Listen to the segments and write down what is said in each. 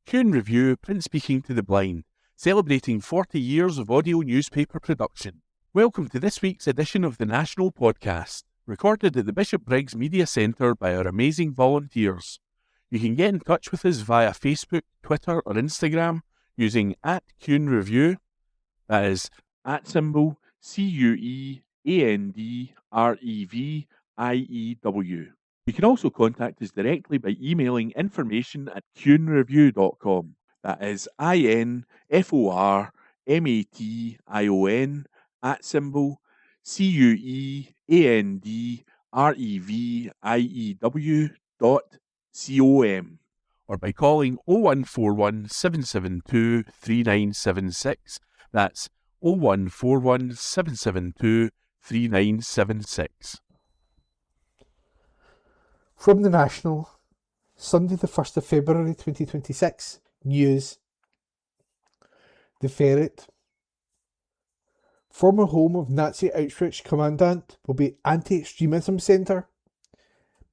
Kuhn Review, print speaking to the blind, celebrating 40 years of audio newspaper production. Welcome to this week's edition of the National Podcast, recorded at the Bishop Briggs Media Centre by our amazing volunteers. You can get in touch with us via Facebook, Twitter or Instagram using @KuhnReview, that is @CuendReview. You can also contact us directly by emailing information@kuhnreview.com. That is INFORMATION@CuendReview.com, or by calling 0141 772 3976. That's 0141 772 3976. From the National, Sunday the 1st of February 2026, news. The Ferret. Former home of Nazi Auschwitz commandant will be anti-extremism centre.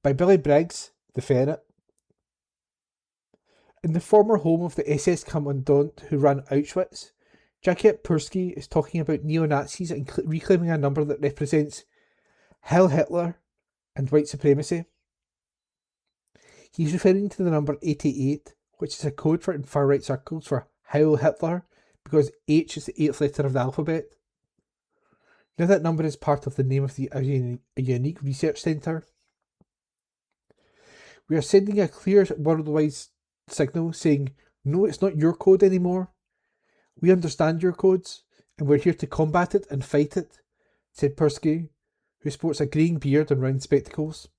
By Billy Briggs, The Ferret. In the former home of the SS commandant who ran Auschwitz, Jackie Pursky is talking about neo-Nazis and reclaiming a number that represents Heil Hitler and white supremacy. He's referring to the number 88, which is a code in far-right circles for Heil Hitler, because H is the 8th letter of the alphabet. Now that number is part of the name of a unique research centre. We are sending a clear worldwide signal saying, no, it's not your code anymore. We understand your codes, and we're here to combat it and fight it, said Pursky, who sports a greying beard and round spectacles.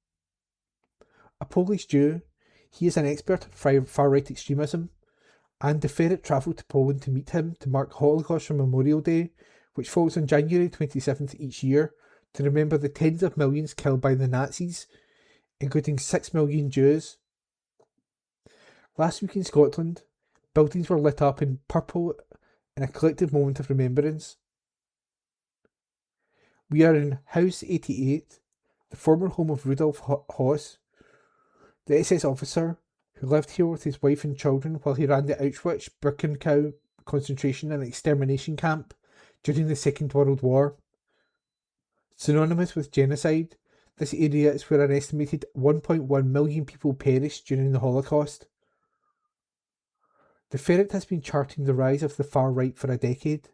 A Polish Jew, he is an expert on far-right extremism, and the Ferret travelled to Poland to meet him to mark Holocaust Memorial Day, which falls on January 27th each year, to remember the tens of millions killed by the Nazis, including 6 million Jews. Last week in Scotland, buildings were lit up in purple in a collective moment of remembrance. We are in House 88, the former home of Rudolf Höss, the SS officer who lived here with his wife and children while he ran the Auschwitz-Birkenau concentration and extermination camp during the Second World War. Synonymous with genocide, this area is where an estimated 1.1 million people perished during the Holocaust. The Ferret has been charting the rise of the far right for a decade,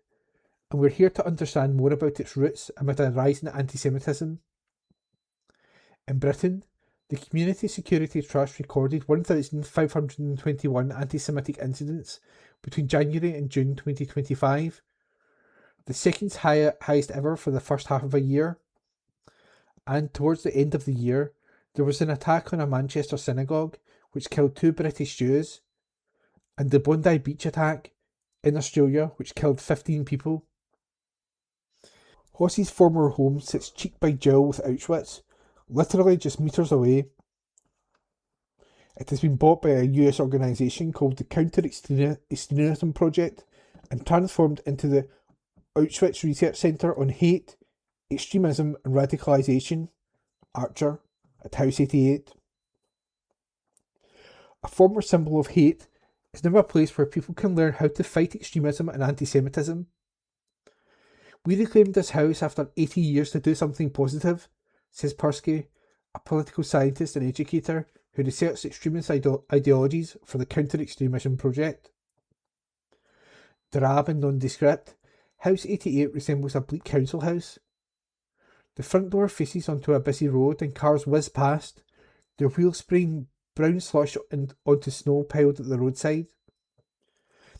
and we're here to understand more about its roots amid a rise in anti-Semitism. In Britain, the Community Security Trust recorded 1,521 anti-Semitic incidents between January and June 2025, the second highest ever for the first half of a year. And towards the end of the year, there was an attack on a Manchester synagogue which killed 2 British Jews, and the Bondi Beach attack in Australia which killed 15 people. Höss's former home sits cheek by jowl with Auschwitz, literally just metres away. It has been bought by a US organisation called the Counter-Extremism Project and transformed into the Auschwitz Research Centre on Hate, Extremism and Radicalisation, Archer, at House 88. A former symbol of hate is now a place where people can learn how to fight extremism and anti-Semitism. We reclaimed this house after 80 years to do something positive, says Pursky, a political scientist and educator who researched extremist ideologies for the Counter-Extremism Project. Drab and nondescript, House 88 resembles a bleak council house. The front door faces onto a busy road and cars whiz past, their wheels spraying brown slush onto snow piled at the roadside.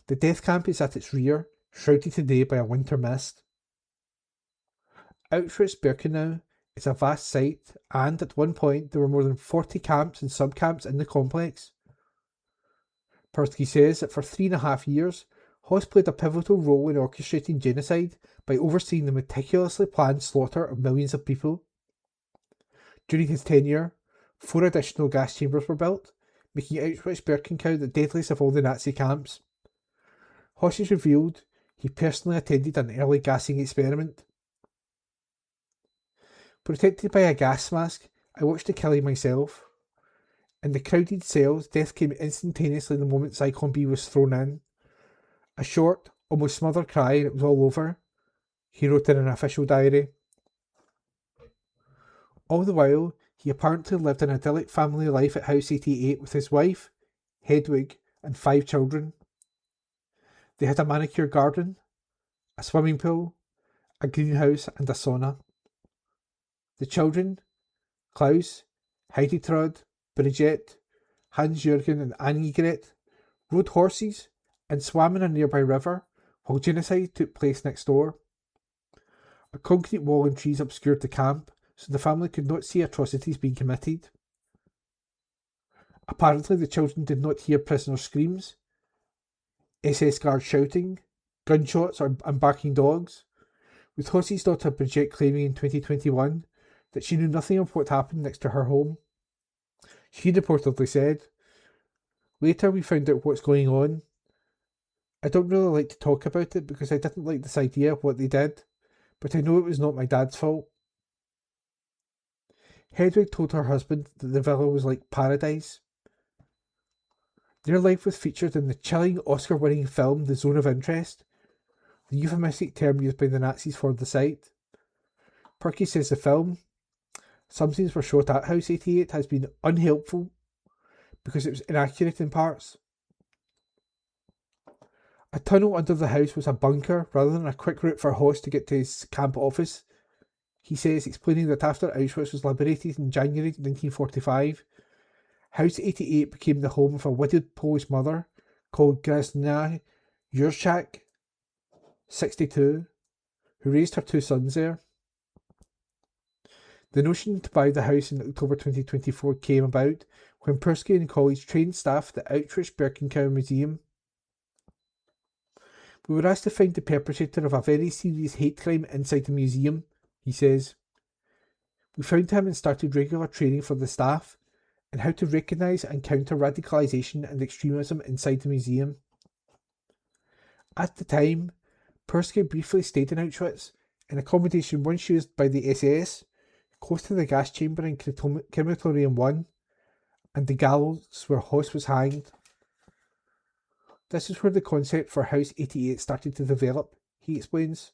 The death camp is at its rear, shrouded today by a winter mist. Auschwitz-Birkenau is a vast site, and at one point there were more than 40 camps and sub-camps in the complex. Pursky says that for 3.5 years, Höss played a pivotal role in orchestrating genocide by overseeing the meticulously planned slaughter of millions of people. During his tenure, 4 additional gas chambers were built, making Auschwitz-Birkenau the deadliest of all the Nazi camps. Höss has revealed he personally attended an early gassing experiment. Protected by a gas mask, I watched the killing myself. In the crowded cells, death came instantaneously the moment Zyklon B was thrown in. A short, almost smothered cry, and it was all over, he wrote in an official diary. All the while, he apparently lived an idyllic family life at House 88 with his wife, Hedwig, and 5 children. They had a manicure garden, a swimming pool, a greenhouse, and a sauna. The children, Klaus, Heiditrud, Brigitte, Hans-Jürgen and Annegret, rode horses and swam in a nearby river while genocide took place next door. A concrete wall and trees obscured the camp, so the family could not see atrocities being committed. Apparently the children did not hear prisoners' screams, SS guards shouting, gunshots and barking dogs, with Hossey's daughter Brigitte claiming in 2021 that she knew nothing of what happened next to her home. She reportedly said, "Later we found out what's going on. I don't really like to talk about it because I didn't like this idea of what they did, but I know it was not my dad's fault." Hedwig told her husband that the villa was like paradise. Their life was featured in the chilling Oscar-winning film The Zone of Interest, the euphemistic term used by the Nazis for the site. Perky says the film, some scenes were shot at House 88, has been unhelpful because it was inaccurate in parts. A tunnel under the house was a bunker rather than a quick route for Hoss to get to his camp office, he says, explaining that after Auschwitz was liberated in January 1945, House 88 became the home of a widowed Polish mother called Grażyna Jurczak, 62, who raised her 2 sons there. The notion to buy the house in October 2024 came about when Persky and colleagues trained staff at the Auschwitz-Birkenau Museum. "We were asked to find the perpetrator of a very serious hate crime inside the museum," he says. "We found him and started regular training for the staff in how to recognise and counter radicalisation and extremism inside the museum." At the time, Persky briefly stayed in Auschwitz, in accommodation once used by the SS, close to the gas chamber in Crematorium 1, and the gallows where Hoss was hanged. This is where the concept for House 88 started to develop, he explains.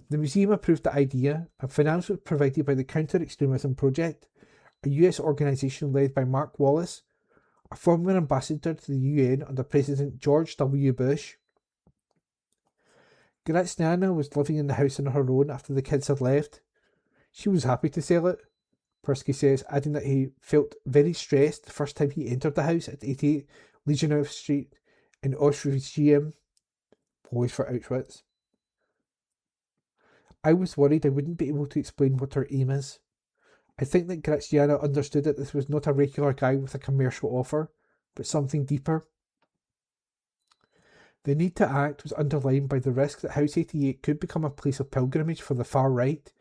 The museum approved the idea, and finance was provided by the Counter-Extremism Project, a US organisation led by Mark Wallace, a former ambassador to the UN under President George W. Bush. Grażyna was living in the house on her own after the kids had left. She was happy to sell it, Persky says, adding that he felt very stressed the first time he entered the house at 88 Legionov Street in Oświęcim, Polish for Auschwitz. "I was worried I wouldn't be able to explain what her aim is. I think that Grażyna understood that this was not a regular guy with a commercial offer, but something deeper. The need to act was underlined by the risk that House 88 could become a place of pilgrimage for the far right,"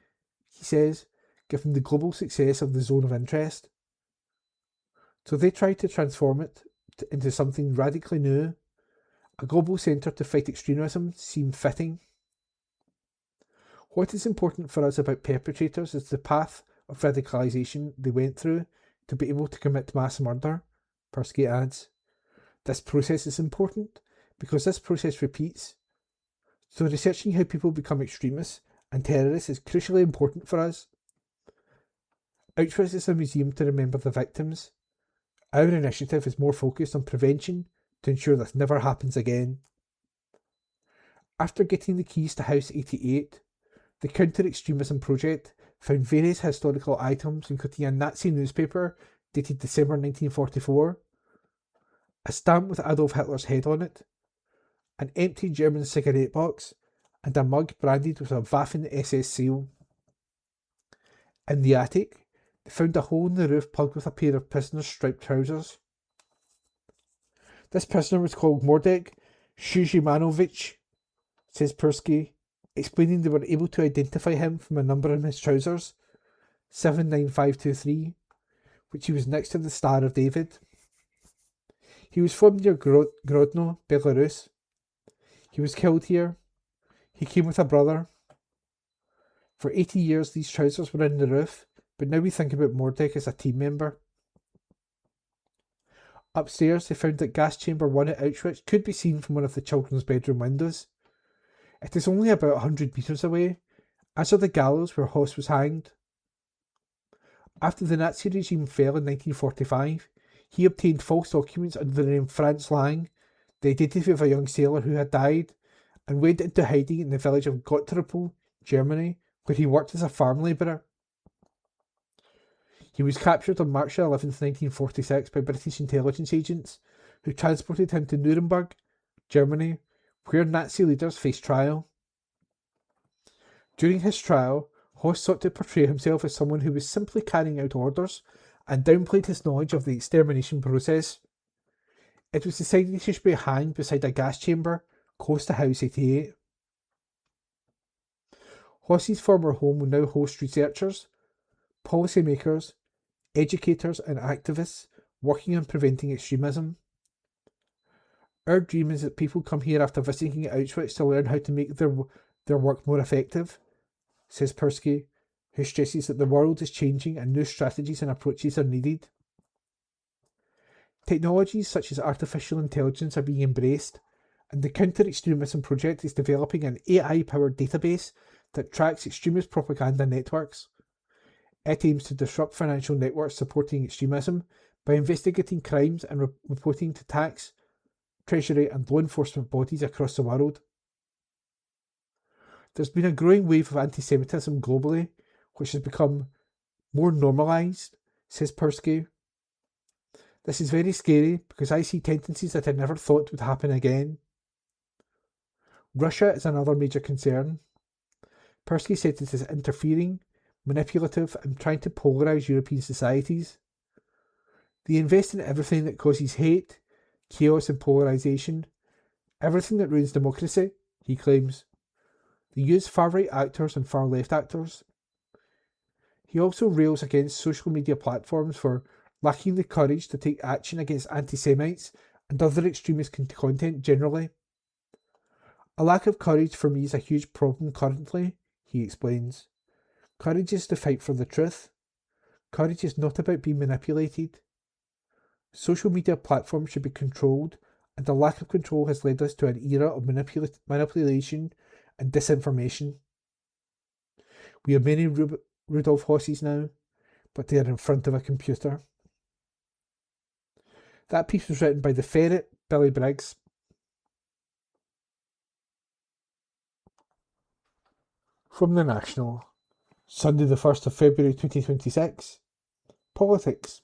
he says, given the global success of the Zone of Interest. So they tried to transform it into something radically new. A global centre to fight extremism seemed fitting. "What is important for us about perpetrators is the path of radicalisation they went through to be able to commit mass murder," Persky adds. "This process is important because this process repeats. So researching how people become extremists and terrorists is crucially important for us. Auschwitz is a museum to remember the victims. Our initiative is more focused on prevention to ensure this never happens again." After getting the keys to House 88, the Counter-Extremism Project found various historical items, including a Nazi newspaper dated December 1944, a stamp with Adolf Hitler's head on it, an empty German cigarette box, and a mug branded with a Waffen-SS seal. In the attic, they found a hole in the roof plugged with a pair of prisoners' striped trousers. "This prisoner was called Mordek Szymanowicz," says Persky, explaining they were able to identify him from a number on his trousers, 79523, which he was next to the Star of David. He was from near Grodno, Belarus. He was killed here. He came with a brother. For 80 years these trousers were in the roof, but now we think about Mordek as a team member. Upstairs, they found that gas chamber 1 at Auschwitz could be seen from one of the children's bedroom windows. It is only about 100 metres away, as are the gallows where Höss was hanged. After the Nazi regime fell in 1945, he obtained false documents under the name Franz Lang, the identity of a young sailor who had died, and went into hiding in the village of Gottrupel, Germany, where he worked as a farm labourer. He was captured on March 11, 1946 by British intelligence agents, who transported him to Nuremberg, Germany, where Nazi leaders faced trial. During his trial, Höss sought to portray himself as someone who was simply carrying out orders and downplayed his knowledge of the extermination process. It was decided he should be hanged beside a gas chamber close to House 88. Höss's former home will now host researchers, policymakers, educators and activists working on preventing extremism. Our dream is that people come here after visiting Auschwitz to learn how to make their work more effective, says Persky, who stresses that the world is changing and new strategies and approaches are needed. Technologies such as artificial intelligence are being embraced, and the Counter-Extremism Project is developing an AI-powered database that tracks extremist propaganda networks. It aims to disrupt financial networks supporting extremism by investigating crimes and reporting to tax, treasury and law enforcement bodies across the world. There's been a growing wave of anti-Semitism globally, which has become more normalised, says Persky. This is very scary because I see tendencies that I never thought would happen again. Russia is another major concern. Persky said it is interfering, manipulative and trying to polarise European societies. They invest in everything that causes hate, chaos and polarisation, everything that ruins democracy, he claims. They use far-right actors and far-left actors. He also rails against social media platforms for lacking the courage to take action against anti-Semites and other extremist content generally. A lack of courage for me is a huge problem currently, he explains. Courage is to fight for the truth. Courage is not about being manipulated. Social media platforms should be controlled, and the lack of control has led us to an era of manipulation and disinformation. We have many Rudolf Hösses now, but they are in front of a computer. That piece was written by the Ferret, Billy Briggs. From the National, Sunday the 1st of February 2026. Politics.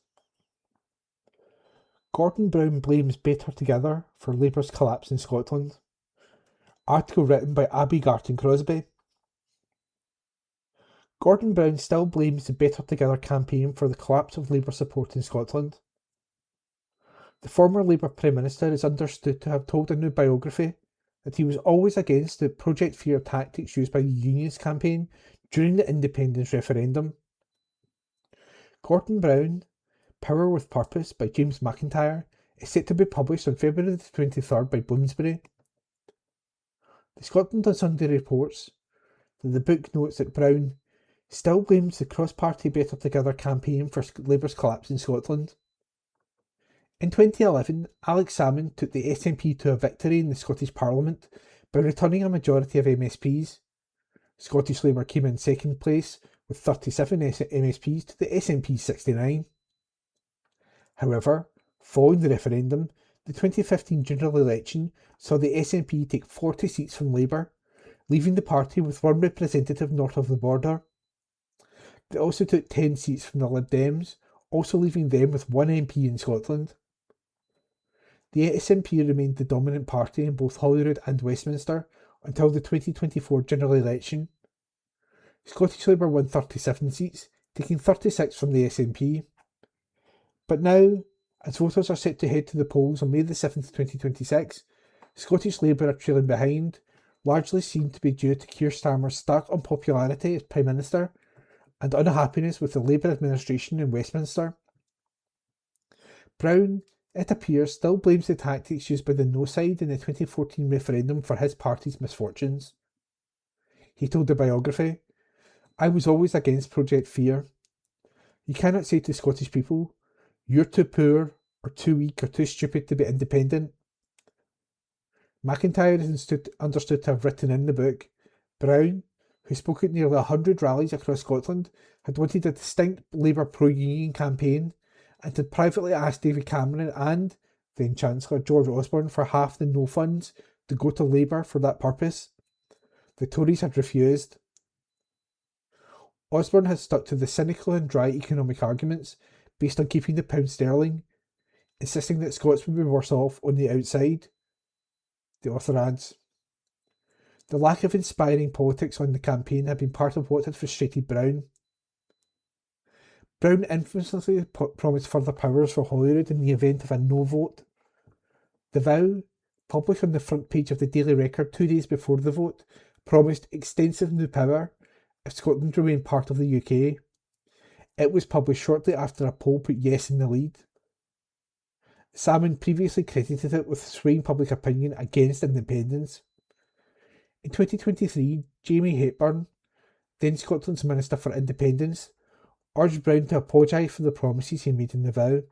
Gordon Brown blames Better Together for Labour's collapse in Scotland. Article written by Abby Garton-Crosby. Gordon Brown still blames the Better Together campaign for the collapse of Labour support in Scotland. The former Labour Prime Minister is understood to have told a new biography that he was always against the Project Fear tactics used by the Unionist campaign during the independence referendum. Gordon Brown, Power with Purpose by James McIntyre, is set to be published on February the 23rd by Bloomsbury. The Scotland on Sunday reports that the book notes that Brown still blames the cross-party Better Together campaign for Labour's collapse in Scotland. In 2011, Alex Salmond took the SNP to a victory in the Scottish Parliament by returning a majority of MSPs. Scottish Labour came in second place with 37 MSPs to the SNP's 69. However, following the referendum, the 2015 general election saw the SNP take 40 seats from Labour, leaving the party with one representative north of the border. They also took 10 seats from the Lib Dems, also leaving them with one MP in Scotland. The SNP remained the dominant party in both Holyrood and Westminster until the 2024 general election. Scottish Labour won 37 seats, taking 36 from the SNP. But now, as voters are set to head to the polls on May the 7th, 2026, Scottish Labour are trailing behind, largely seen to be due to Keir Starmer's stark unpopularity as Prime Minister and unhappiness with the Labour administration in Westminster. Brown, it appears, still blames the tactics used by the No side in the 2014 referendum for his party's misfortunes. He told the biography, "I was always against Project Fear. You cannot say to Scottish people, 'You're too poor, or too weak or too stupid to be independent. McIntyre is understood to have written in the book, Brown, who spoke at nearly 100 rallies across Scotland, had wanted a distinct Labour pro-union campaign and had privately asked David Cameron and then Chancellor George Osborne for half the no funds to go to Labour for that purpose. The Tories had refused. Osborne had stuck to the cynical and dry economic arguments based on keeping the pound sterling, insisting that Scots would be worse off on the outside. The author adds, the lack of inspiring politics on the campaign had been part of what had frustrated Brown. Brown infamously promised further powers for Holyrood in the event of a no vote. The vow, published on the front page of the Daily Record 2 days before the vote, promised extensive new power if Scotland remained part of the UK. It was published shortly after a poll put yes in the lead. Salmon previously credited it with swaying public opinion against independence. In 2023, Jamie Hepburn, then Scotland's Minister for Independence, urged Brown to apologise for the promises he made in the vow.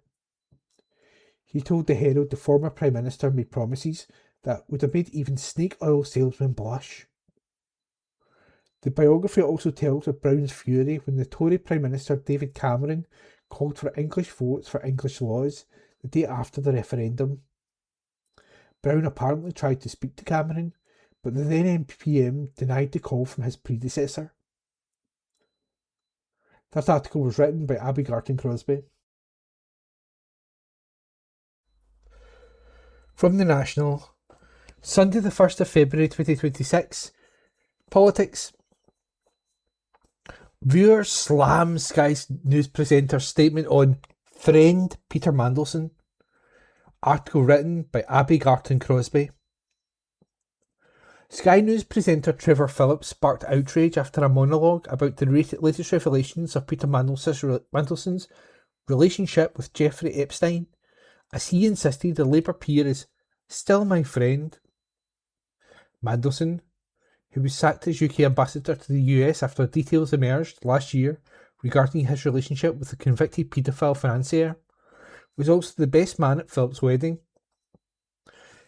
He told the Herald the former Prime Minister made promises that would have made even snake oil salesmen blush. The biography also tells of Brown's fury when the Tory Prime Minister David Cameron called for English votes for English laws the day after the referendum. Brown apparently tried to speak to Cameron, but the then NPM denied the call from his predecessor. That article was written by Abby Garton Crosbie. From The National, Sunday the 1st of February 2026, Politics. Viewers slam Sky News presenter's statement on friend Peter Mandelson. Article written by Abby Garton Crosbie. Sky News presenter Trevor Phillips sparked outrage after a monologue about the latest revelations of Peter Mandelson's relationship with Jeffrey Epstein, as he insisted the Labour peer is still my friend. Mandelson, who was sacked as UK ambassador to the US after details emerged last year regarding his relationship with the convicted paedophile financier, was also the best man at Phillips' wedding.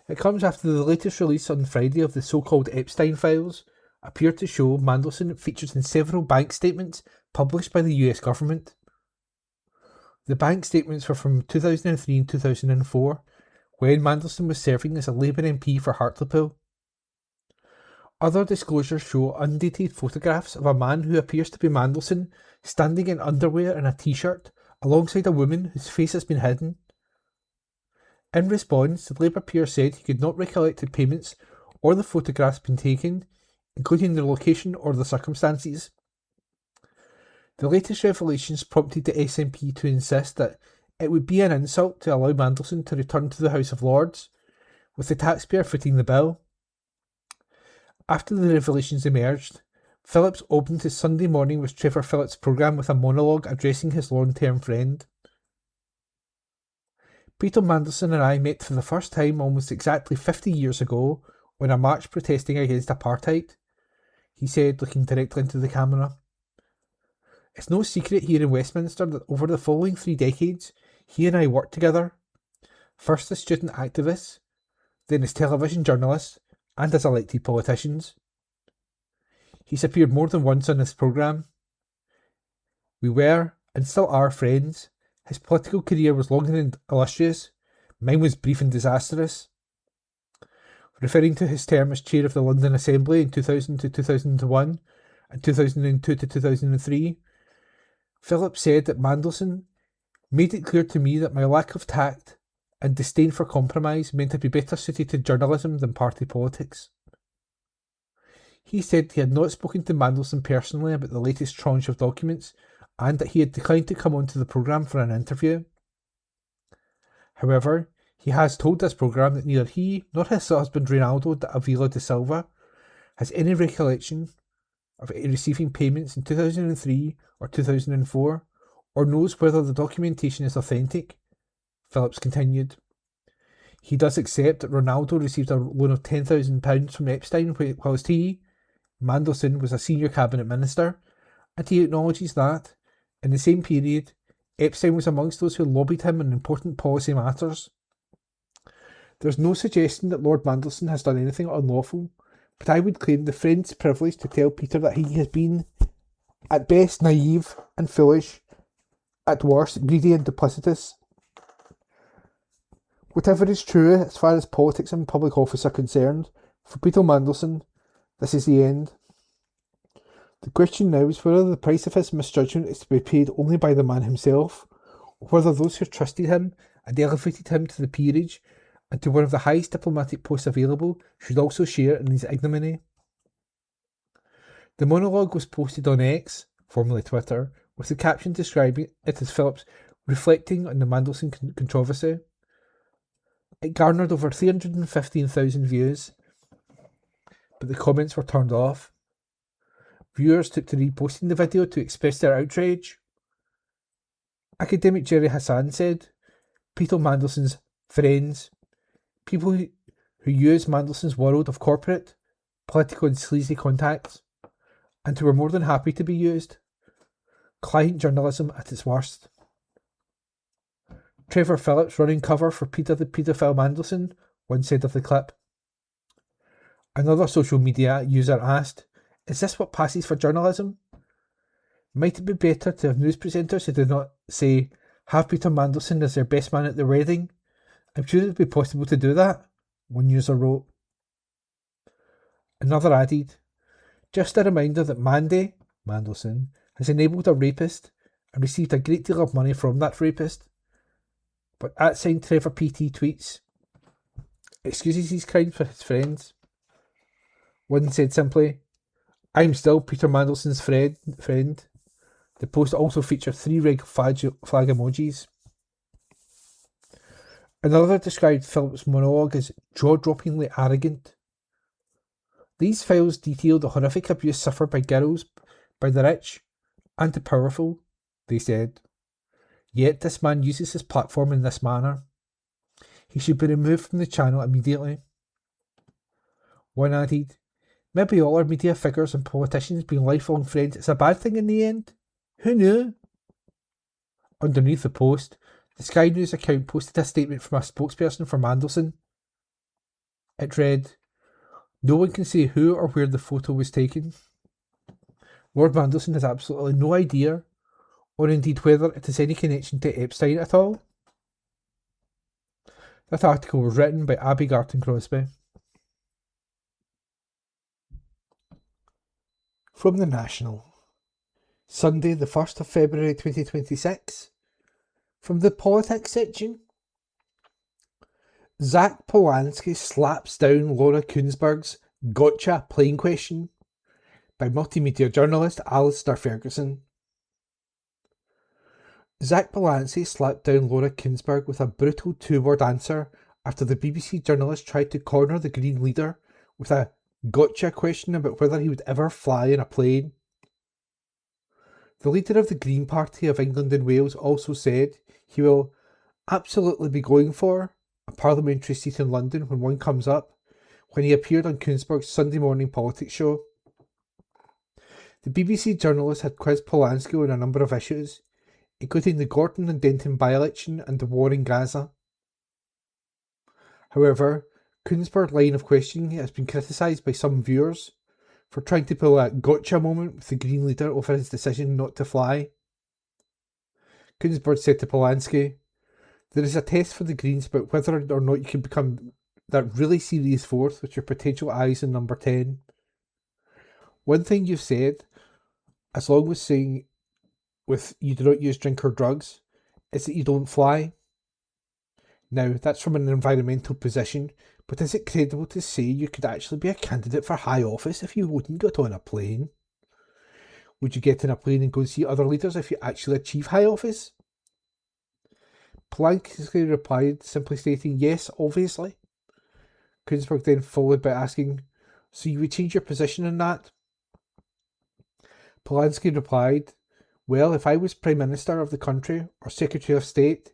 It comes after the latest release on Friday of the so-called Epstein files appeared to show Mandelson features in several bank statements published by the US government. The bank statements were from 2003 and 2004, when Mandelson was serving as a Labour MP for Hartlepool. Other disclosures show undated photographs of a man who appears to be Mandelson standing in underwear and a t-shirt alongside a woman whose face has been hidden. In response, the Labour peer said he could not recollect the payments or the photographs being taken, including the location or the circumstances. The latest revelations prompted the SNP to insist that it would be an insult to allow Mandelson to return to the House of Lords, with the taxpayer footing the bill. After the revelations emerged, Phillips opened his Sunday Morning with Trevor Phillips programme with a monologue addressing his long-term friend. Peter Mandelson and I met for the first time almost exactly 50 years ago on a march protesting against apartheid, he said, looking directly into the camera. It's no secret here in Westminster that over the following 3 decades, he and I worked together, first as student activists, then as television journalists, and as elected politicians. He's appeared more than once on this programme. We were, and still are, friends. His political career was long and illustrious. Mine was brief and disastrous. Referring to his term as chair of the London Assembly in 2000 to 2001 and 2002 to 2003, Phillips said that Mandelson made it clear to me that my lack of tact and disdain for compromise meant I'd be better suited to journalism than party politics. He said he had not spoken to Mandelson personally about the latest tranche of documents and that he had declined to come onto the programme for an interview. However, he has told this programme that neither he nor his husband Ronaldo Avila de Silva has any recollection of receiving payments in 2003 or 2004, or knows whether the documentation is authentic. Phillips continued. He does accept that Ronaldo received a loan of £10,000 from Epstein whilst he, Mandelson, was a senior cabinet minister, and he acknowledges that, in the same period, Epstein was amongst those who lobbied him on important policy matters. There's no suggestion that Lord Mandelson has done anything unlawful, but I would claim the friend's privilege to tell Peter that he has been, at best, naive and foolish, at worst, greedy and duplicitous. Whatever is true as far as politics and public office are concerned, for Peter Mandelson, this is the end. The question now is whether the price of his misjudgment is to be paid only by the man himself, or whether those who trusted him and elevated him to the peerage and to one of the highest diplomatic posts available should also share in his ignominy. The monologue was posted on X, formerly Twitter, with the caption describing it as Phillips reflecting on the Mandelson controversy. It garnered over 315,000 views, but the comments were turned off. Viewers took to reposting the video to express their outrage. Academic Jerry Hassan said, Peter Mandelson's friends, people who use Mandelson's world of corporate, political and sleazy contacts, and who were more than happy to be used. Client journalism at its worst. Trevor Phillips running cover for Peter the Paedophile Mandelson once said of the clip. Another social media user asked, is this what passes for journalism? Might it be better to have news presenters who do not say, have Peter Mandelson as their best man at the wedding? I'm sure it would be possible to do that, one user wrote. Another added, just a reminder that Mandy, Mandelson, has enabled a rapist and received a great deal of money from that rapist. But @ Trevor PT tweets, excuses his crimes for his friends. One said simply, I'm still Peter Mandelson's friend. The post also featured 3 red flag emojis. Another described Phillips' monologue as jaw-droppingly arrogant. These files detailed the horrific abuse suffered by girls, by the rich, and the powerful, they said. Yet this man uses his platform in this manner. He should be removed from the channel immediately. One added, maybe all our media figures and politicians being lifelong friends is a bad thing in the end. Who knew? Underneath the post, the Sky News account posted a statement from a spokesperson for Mandelson. It read, no one can say who or where the photo was taken. Lord Mandelson has absolutely no idea, or indeed whether it has any connection to Epstein at all. That article was written by Abby Garton Crosby. From the National. Sunday, the 1st of February 2026. From the politics section. Zach Polanski slaps down Laura Kuenssberg's gotcha plane question by multimedia journalist Alistair Ferguson. Zach Polanski slapped down Laura Kuenssberg with a brutal 2-word answer after the BBC journalist tried to corner the Green leader with a gotcha question about whether he would ever fly in a plane. The leader of the Green Party of England and Wales also said he will absolutely be going for a parliamentary seat in London when one comes up, when he appeared on Kuenssberg's Sunday morning politics show. The BBC journalist had quizzed Polanski on a number of issues, including the Gordon and Denton by-election and the war in Gaza. However, Kuenssberg's line of questioning has been criticised by some viewers for trying to pull a gotcha moment with the Green leader over his decision not to fly. Kuenssberg said to Polanski, there is a test for the Greens about whether or not you can become that really serious fourth with your potential eyes on number 10. One thing you've said, as long as saying with you do not use drink or drugs, is that you don't fly. Now, that's from an environmental position, but is it credible to say you could actually be a candidate for high office if you wouldn't get on a plane? Would you get on a plane and go and see other leaders if you actually achieve high office? Polanski replied, simply stating, yes, obviously. Kuenssberg then followed by asking, so you would change your position on that? Polanski replied, well, if I was Prime Minister of the country or Secretary of State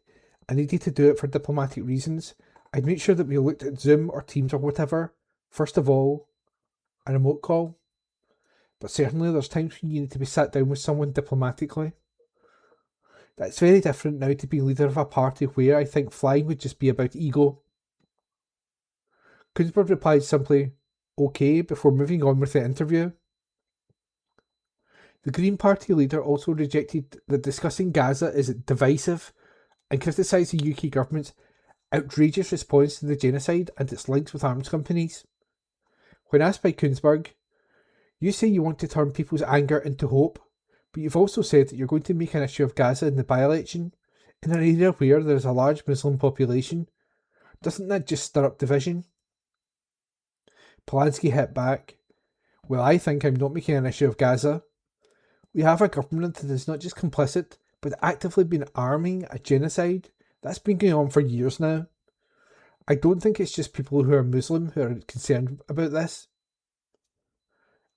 and needed to do it for diplomatic reasons, I'd make sure that we looked at Zoom or Teams or whatever, first of all, a remote call. But certainly there's times when you need to be sat down with someone diplomatically. That's very different now to be leader of a party where I think flying would just be about ego. Kuenssberg replied simply, "Okay," before moving on with the interview. The Green Party leader also rejected that discussing Gaza is divisive and criticised the UK government's outrageous response to the genocide and its links with arms companies. When asked by Kuenssberg, "You say you want to turn people's anger into hope, but you've also said that you're going to make an issue of Gaza in the by-election, in an area where there is a large Muslim population. Doesn't that just stir up division?" Polanski hit back, "Well, I think I'm not making an issue of Gaza. We have a government that is not just complicit, but actively been arming a genocide that's been going on for years now. I don't think it's just people who are Muslim who are concerned about this.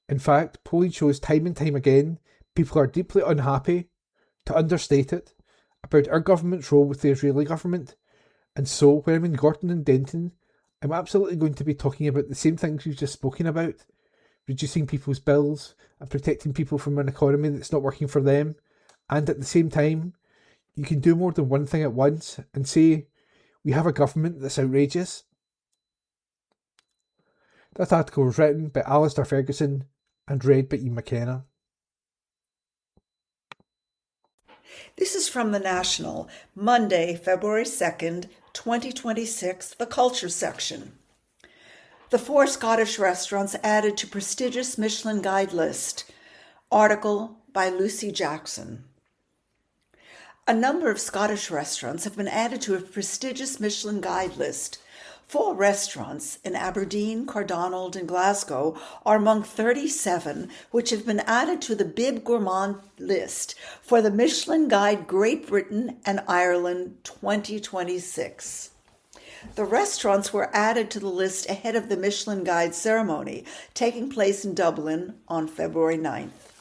In fact, polling shows time and time again people are deeply unhappy, to understate it, about our government's role with the Israeli government, and so when I'm in Gorton and Denton, I'm absolutely going to be talking about the same things we've just spoken about, reducing people's bills and protecting people from an economy that's not working for them, and at the same time, you can do more than one thing at once and say, we have a government that's outrageous." That article was written by Alistair Ferguson and read by Ian McKenna. This is from The National, Monday, February 2nd, 2026, the Culture section. The 4 Scottish restaurants added to prestigious Michelin Guide list. Article by Lucy Jackson. A number of Scottish restaurants have been added to a prestigious Michelin Guide list. 4 restaurants in Aberdeen, Cardonald, and Glasgow are among 37 which have been added to the Bib Gourmand list for the Michelin Guide Great Britain and Ireland 2026. The restaurants were added to the list ahead of the Michelin Guide ceremony taking place in Dublin on February 9th.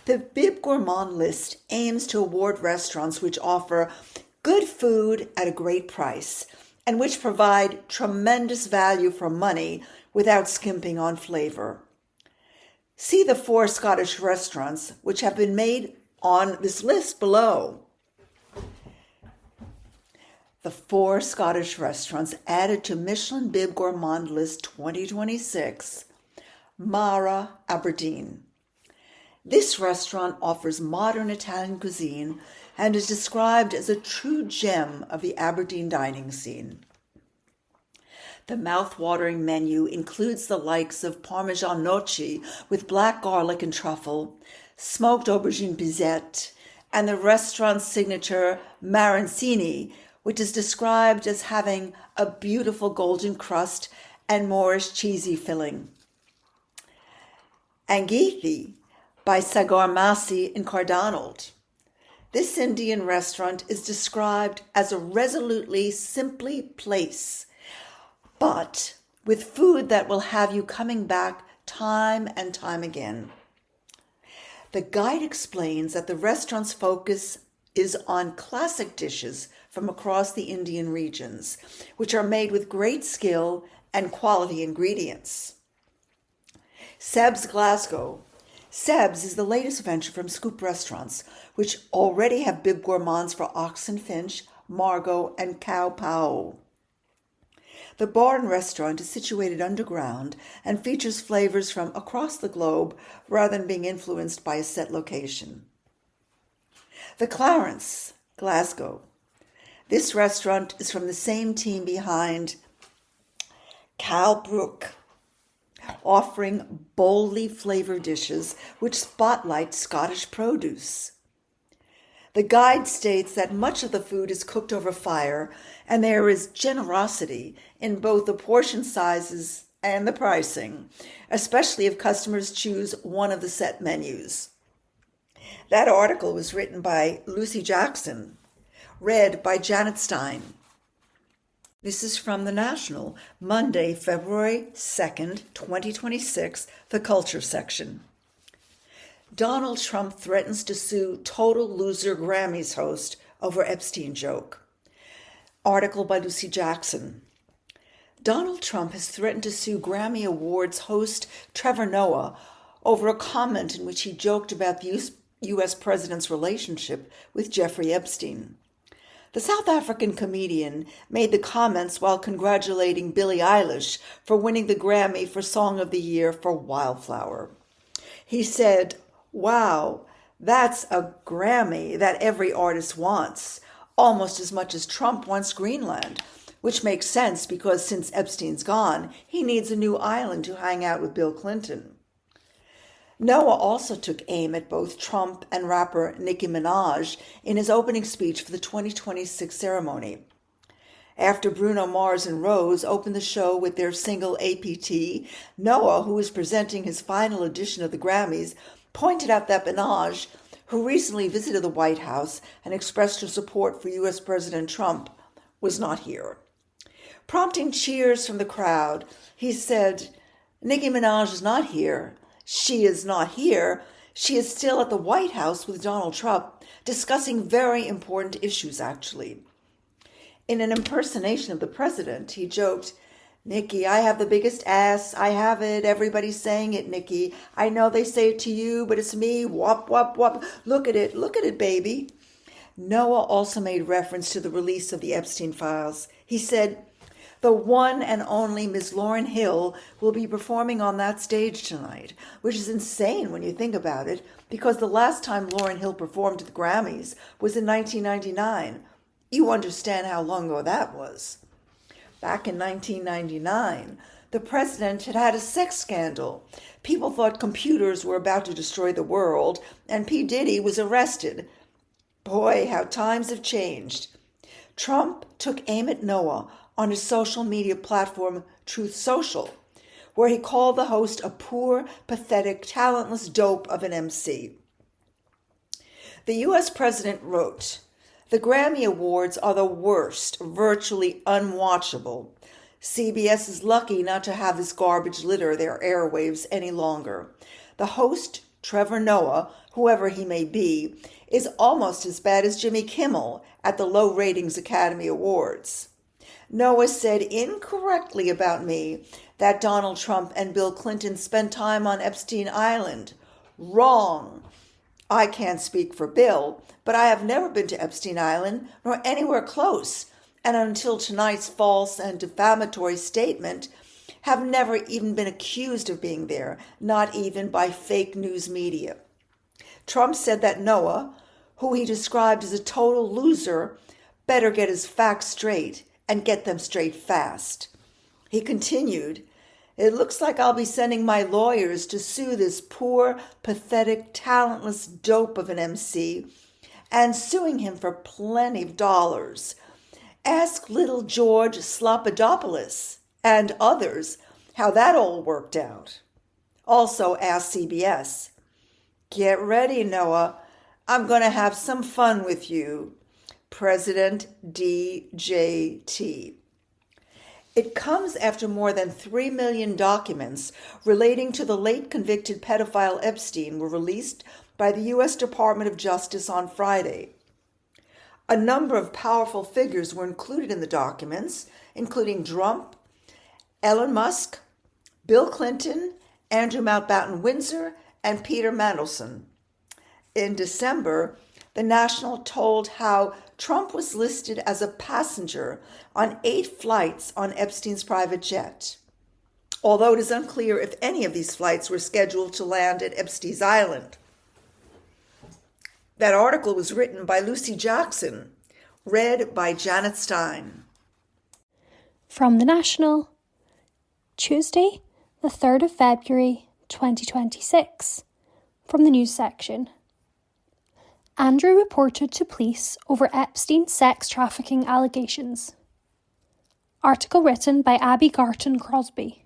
The Bib Gourmand list aims to award restaurants which offer good food at a great price and which provide tremendous value for money without skimping on flavor. See the 4 Scottish restaurants which have been made on this list below. The 4 Scottish restaurants added to Michelin Bib Gourmand list 2026. Mara, Aberdeen. This restaurant offers modern Italian cuisine and is described as a true gem of the Aberdeen dining scene. The mouth-watering menu includes the likes of Parmesan gnocchi with black garlic and truffle, smoked aubergine pisette, and the restaurant's signature marancini, which is described as having a beautiful golden crust and Moorish cheesy filling. Angethi by Sagar Masi in Cardonald. This Indian restaurant is described as a resolutely simply place, but with food that will have you coming back time and time again. The guide explains that the restaurant's focus is on classic dishes from across the Indian regions, which are made with great skill and quality ingredients. Seb's Glasgow. Seb's is the latest venture from Scoop Restaurants, which already have Bib Gourmands for Ox and Finch, Margot, and Cow Pao. The bar and restaurant is situated underground and features flavors from across the globe rather than being influenced by a set location. The Clarence, Glasgow. This restaurant is from the same team behind Calbrook, offering boldly flavored dishes which spotlight Scottish produce. The guide states that much of the food is cooked over fire and there is generosity in both the portion sizes and the pricing, especially if customers choose one of the set menus. That article was written by Lucy Jackson, read by Janet Stein. This is from The National, Monday, February 2nd, 2026, the Culture section. Donald Trump threatens to sue Total Loser Grammys host over Epstein joke. Article by Lucy Jackson. Donald Trump has threatened to sue Grammy Awards host Trevor Noah over a comment in which he joked about the U.S. president's relationship with Jeffrey Epstein. The South African comedian made the comments while congratulating Billie Eilish for winning the Grammy for Song of the Year for Wildflower. He said, "Wow, that's a Grammy that every artist wants, almost as much as Trump wants Greenland," which makes sense because since Epstein's gone, he needs a new island to hang out with Bill Clinton. Noah also took aim at both Trump and rapper Nicki Minaj in his opening speech for the 2026 ceremony. After Bruno Mars and Rose opened the show with their single APT, Noah, who was presenting his final edition of the Grammys, pointed out that Minaj, who recently visited the White House and expressed her support for U.S. President Trump, was not here. Prompting cheers from the crowd, he said, "Nicki Minaj is not here. She is not here. She is still at the White House with Donald Trump, discussing very important issues, actually." In an impersonation of the president, he joked, "Nicki, I have the biggest ass. I have it. Everybody's saying it, Nicki. I know they say it to you, but it's me. Wop, wop, wop. Look at it, baby." Noah also made reference to the release of the Epstein files. He said, "The one and only Ms. Lauryn Hill will be performing on that stage tonight," which is insane when you think about it, because the last time Lauryn Hill performed at the Grammys was in 1999. You understand how long ago that was. Back in 1999, the president had had a sex scandal. People thought computers were about to destroy the world, and P. Diddy was arrested. Boy, how times have changed. Trump took aim at Noah on his social media platform Truth Social, where he called the host a poor, pathetic, talentless dope of an MC. The U.S. president wrote, "The Grammy Awards are the worst, virtually unwatchable. CBS is lucky not to have this garbage litter their airwaves any longer. The host, Trevor Noah, whoever he may be, is almost as bad as Jimmy Kimmel at the low ratings Academy Awards. Noah said incorrectly about me that Donald Trump and Bill Clinton spent time on Epstein Island. Wrong. I can't speak for Bill, but I have never been to Epstein Island nor anywhere close, and until tonight's false and defamatory statement, have never even been accused of being there, not even by fake news media." Trump said that Noah, who he described as a total loser, better get his facts straight and get them straight fast. He continued, "It looks like I'll be sending my lawyers to sue this poor, pathetic, talentless dope of an MC and suing him for plenty of dollars. Ask little George Slopadopoulos and others how that all worked out. Also ask CBS. Get ready, Noah. I'm going to have some fun with you. President DJT." It comes after more than 3 million documents relating to the late convicted pedophile Epstein were released by the U.S. Department of Justice on Friday. A number of powerful figures were included in the documents, including Trump, Elon Musk, Bill Clinton, Andrew Mountbatten Windsor, and Peter Mandelson. In December, the National told how Trump was listed as a passenger on 8 flights on Epstein's private jet, although it is unclear if any of these flights were scheduled to land at Epstein's Island. That article was written by Lucy Jackson, read by Janet Stein. From the National, Tuesday, the 3rd of February, 2026, from the news section. Andrew reported to police over Epstein sex trafficking allegations. Article written by Abby Garton Crosby.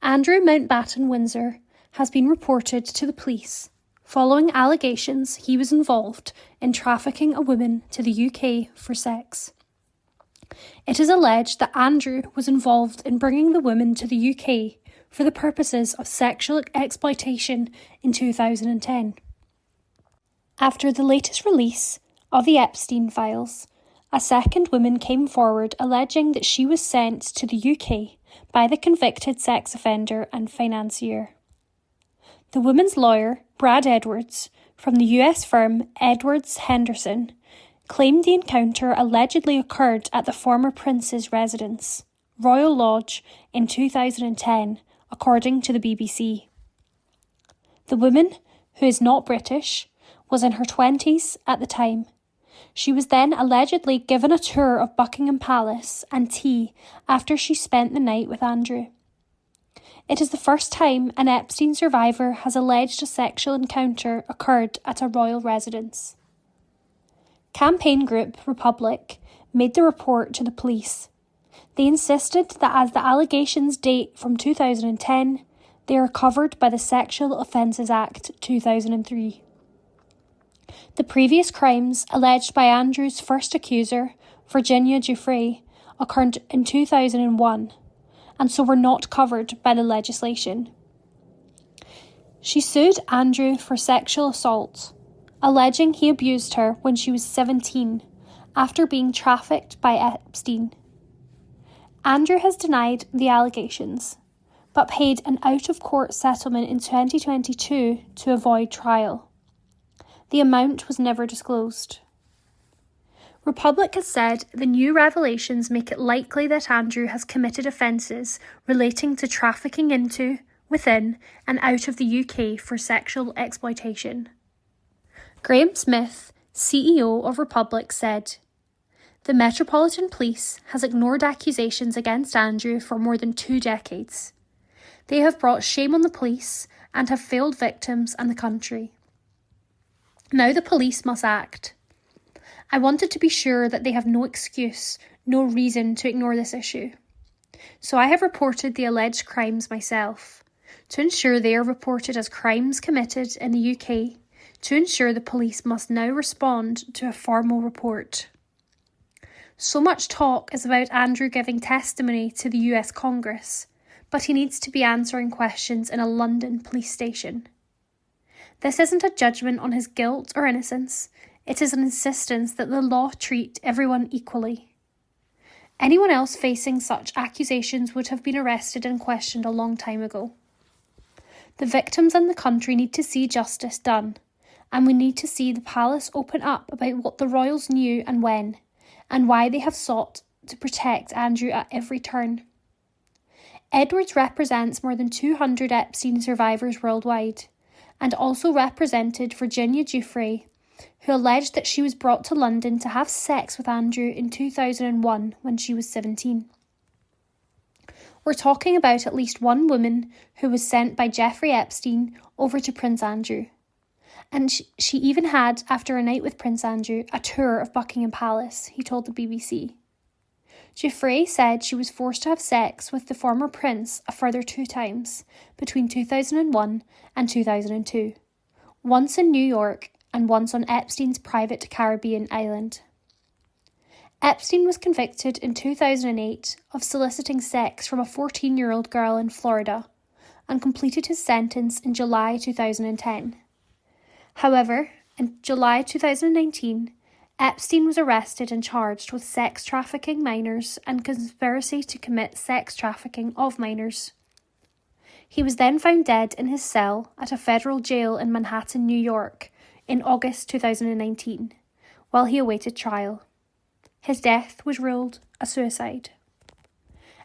Andrew Mountbatten Windsor has been reported to the police following allegations he was involved in trafficking a woman to the UK for sex. It is alleged that Andrew was involved in bringing the woman to the UK for the purposes of sexual exploitation in 2010. After the latest release of the Epstein files, a second woman came forward alleging that she was sent to the UK by the convicted sex offender and financier. The woman's lawyer, Brad Edwards, from the US firm Edwards Henderson, claimed the encounter allegedly occurred at the former prince's residence, Royal Lodge, in 2010, according to the BBC. The woman, who is not British, was in her 20s at the time. She was then allegedly given a tour of Buckingham Palace and tea after she spent the night with Andrew. It is the first time an Epstein survivor has alleged a sexual encounter occurred at a royal residence. Campaign group Republic made the report to the police. They insisted that as the allegations date from 2010, they are covered by the Sexual Offences Act 2003. The previous crimes alleged by Andrew's first accuser, Virginia Giuffre, occurred in 2001, and so were not covered by the legislation. She sued Andrew for sexual assault, alleging he abused her when she was 17 after being trafficked by Epstein. Andrew has denied the allegations, but paid an out-of-court settlement in 2022 to avoid trial. The amount was never disclosed. Republic has said the new revelations make it likely that Andrew has committed offences relating to trafficking into, within, and out of the UK for sexual exploitation. Graham Smith, CEO of Republic, said, "The Metropolitan Police has ignored accusations against Andrew for more than 2 decades. They have brought shame on the police and have failed victims and the country. Now the police must act. I wanted to be sure that they have no excuse, no reason to ignore this issue. So I have reported the alleged crimes myself, to ensure they are reported as crimes committed in the UK, to ensure the police must now respond to a formal report." So much talk is about Andrew giving testimony to the US Congress, but he needs to be answering questions in a London police station. This isn't a judgment on his guilt or innocence, it is an insistence that the law treat everyone equally. Anyone else facing such accusations would have been arrested and questioned a long time ago. The victims and the country need to see justice done, and we need to see the palace open up about what the royals knew and when, and why they have sought to protect Andrew at every turn. Edwards represents more than 200 Epstein survivors worldwide, and also represented Virginia Giuffre, who alleged that she was brought to London to have sex with Andrew in 2001 when she was 17. We're talking about at least one woman who was sent by Jeffrey Epstein over to Prince Andrew. And she even had, after a night with Prince Andrew, a tour of Buckingham Palace, he told the BBC. Giuffre said she was forced to have sex with the former prince a further 2 times, between 2001 and 2002, once in New York and once on Epstein's private Caribbean island. Epstein was convicted in 2008 of soliciting sex from a 14-year-old girl in Florida and completed his sentence in July 2010. However, in July 2019, Epstein was arrested and charged with sex trafficking minors and conspiracy to commit sex trafficking of minors. He was then found dead in his cell at a federal jail in Manhattan, New York, in August 2019, while he awaited trial. His death was ruled a suicide.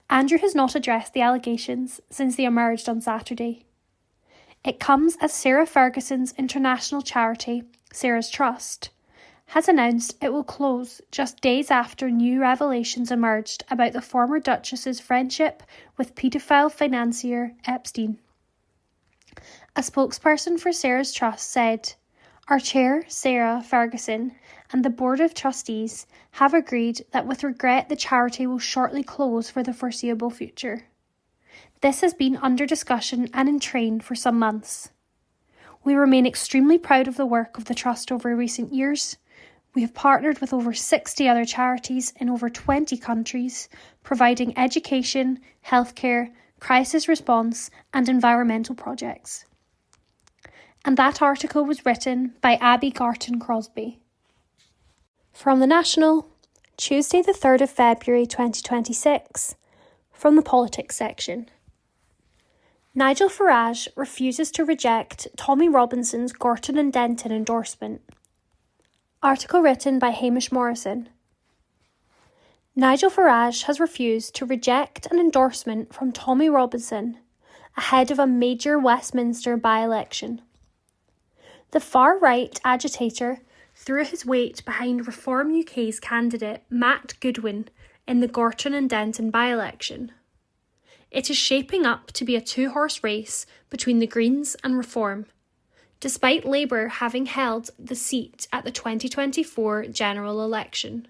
Andrew has not addressed the allegations since they emerged on Saturday. It comes as Sarah Ferguson's international charity, Sarah's Trust, has announced it will close just days after new revelations emerged about the former Duchess's friendship with paedophile financier Epstein. A spokesperson for Sarah's Trust said, "Our chair, Sarah Ferguson, and the Board of Trustees have agreed that with regret the charity will shortly close for the foreseeable future. This has been under discussion and in train for some months. We remain extremely proud of the work of the Trust over recent years. We have partnered with over 60 other charities in over 20 countries, providing education, healthcare, crisis response, and environmental projects." And that article was written by Abby Garton Crosby. From The National, Tuesday the 3rd of February 2026, from the politics section. Nigel Farage refuses to reject Tommy Robinson's Gorton and Denton endorsement. Article written by Hamish Morrison. Nigel Farage has refused to reject an endorsement from Tommy Robinson ahead of a major Westminster by-election. The far-right agitator threw his weight behind Reform UK's candidate Matt Goodwin in the Gorton and Denton by-election. It is shaping up to be a two-horse race between the Greens and Reform, despite Labour having held the seat at the 2024 general election.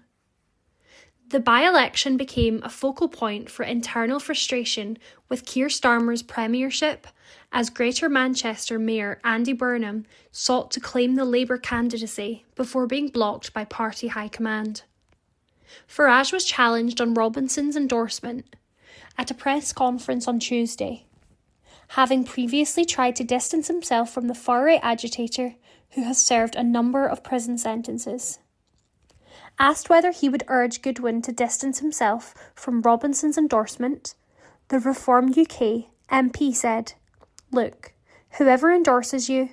The by-election became a focal point for internal frustration with Keir Starmer's premiership as Greater Manchester Mayor Andy Burnham sought to claim the Labour candidacy before being blocked by party high command. Farage was challenged on Robinson's endorsement at a press conference on Tuesday, having previously tried to distance himself from the far-right agitator who has served a number of prison sentences. Asked whether he would urge Goodwin to distance himself from Robinson's endorsement, the Reform UK MP said, "Look, whoever endorses you,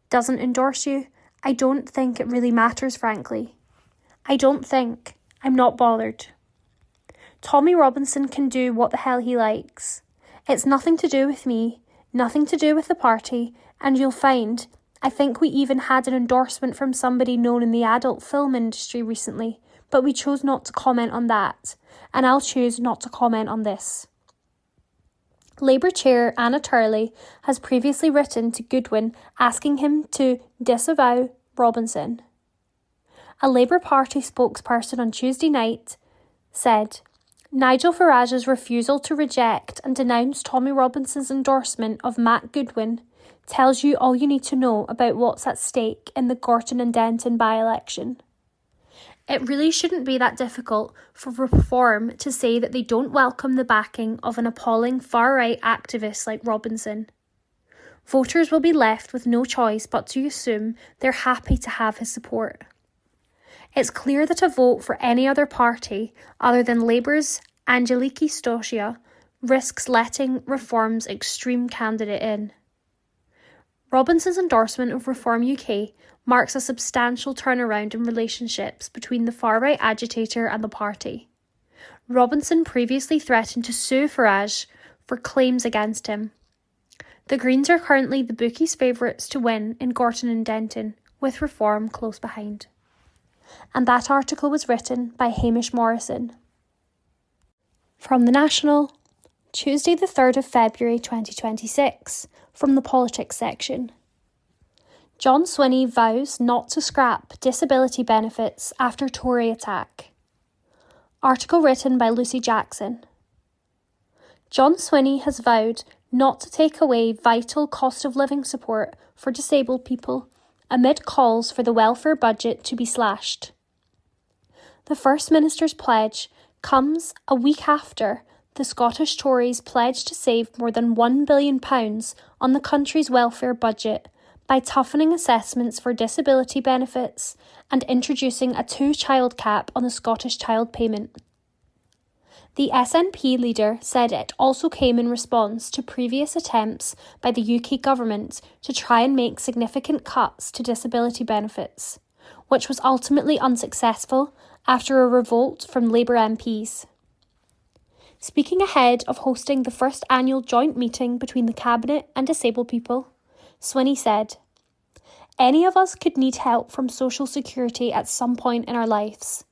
doesn't endorse you, I don't think it really matters, frankly. I'm not bothered. Tommy Robinson can do what the hell he likes. It's nothing to do with me, nothing to do with the party, and you'll find, I think we even had an endorsement from somebody known in the adult film industry recently, but we chose not to comment on that, and I'll choose not to comment on this." Labour chair Anna Turley has previously written to Goodwin asking him to disavow Robinson. A Labour Party spokesperson on Tuesday night said, Nigel Farage's refusal to reject and denounce Tommy Robinson's endorsement of Matt Goodwin tells you all you need to know about what's at stake in the Gorton and Denton by-election. It really shouldn't be that difficult for Reform to say that they don't welcome the backing of an appalling far-right activist like Robinson. Voters will be left with no choice but to assume they're happy to have his support. It's clear that a vote for any other party other than Labour's Angeliki Stosia risks letting Reform's extreme candidate in. Robinson's endorsement of Reform UK marks a substantial turnaround in relationships between the far-right agitator and the party. Robinson previously threatened to sue Farage for claims against him. The Greens are currently the bookies' favourites to win in Gorton and Denton, with Reform close behind. And that article was written by Hamish Morrison. From The National, Tuesday the 3rd of February 2026, from the Politics section. John Swinney vows not to scrap disability benefits after Tory attack. Article written by Lucy Jackson. John Swinney has vowed not to take away vital cost of living support for disabled people amid calls for the welfare budget to be slashed. The First Minister's pledge comes a week after the Scottish Tories pledged to save more than £1 billion on the country's welfare budget by toughening assessments for disability benefits and introducing a two-child cap on the Scottish child payment. The SNP leader said it also came in response to previous attempts by the UK government to try and make significant cuts to disability benefits, which was ultimately unsuccessful after a revolt from Labour MPs. Speaking ahead of hosting the first annual joint meeting between the Cabinet and disabled people, Swinney said, "Any of us could need help from social security at some point in our lives,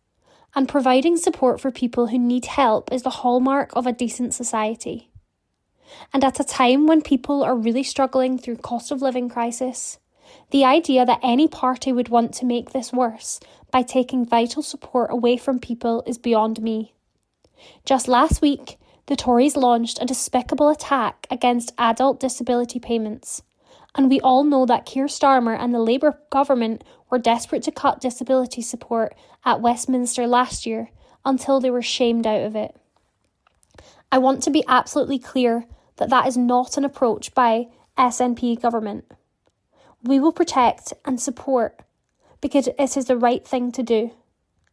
and providing support for people who need help is the hallmark of a decent society. And at a time when people are really struggling through cost of living crisis, the idea that any party would want to make this worse by taking vital support away from people is beyond me. Just last week, the Tories launched a despicable attack against adult disability payments, and we all know that Keir Starmer and the Labour government were desperate to cut disability support at Westminster last year until they were shamed out of it. I want to be absolutely clear that that is not an approach by SNP government. We will protect and support because it is the right thing to do,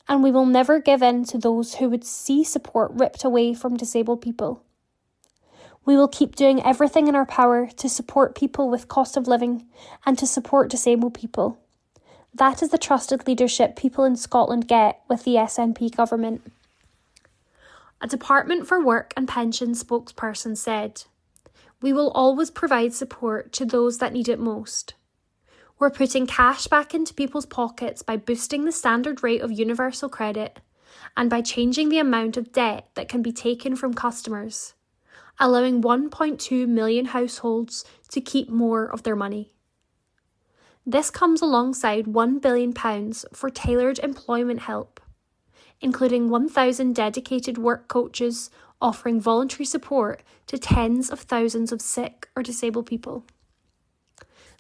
and we will never give in to those who would see support ripped away from disabled people. We will keep doing everything in our power to support people with cost of living and to support disabled people. That is the trusted leadership people in Scotland get with the SNP government. A Department for Work and Pensions spokesperson said, "We will always provide support to those that need it most. We're putting cash back into people's pockets by boosting the standard rate of universal credit and by changing the amount of debt that can be taken from customers, allowing 1.2 million households to keep more of their money. This comes alongside £1 billion for tailored employment help, including 1,000 dedicated work coaches offering voluntary support to tens of thousands of sick or disabled people."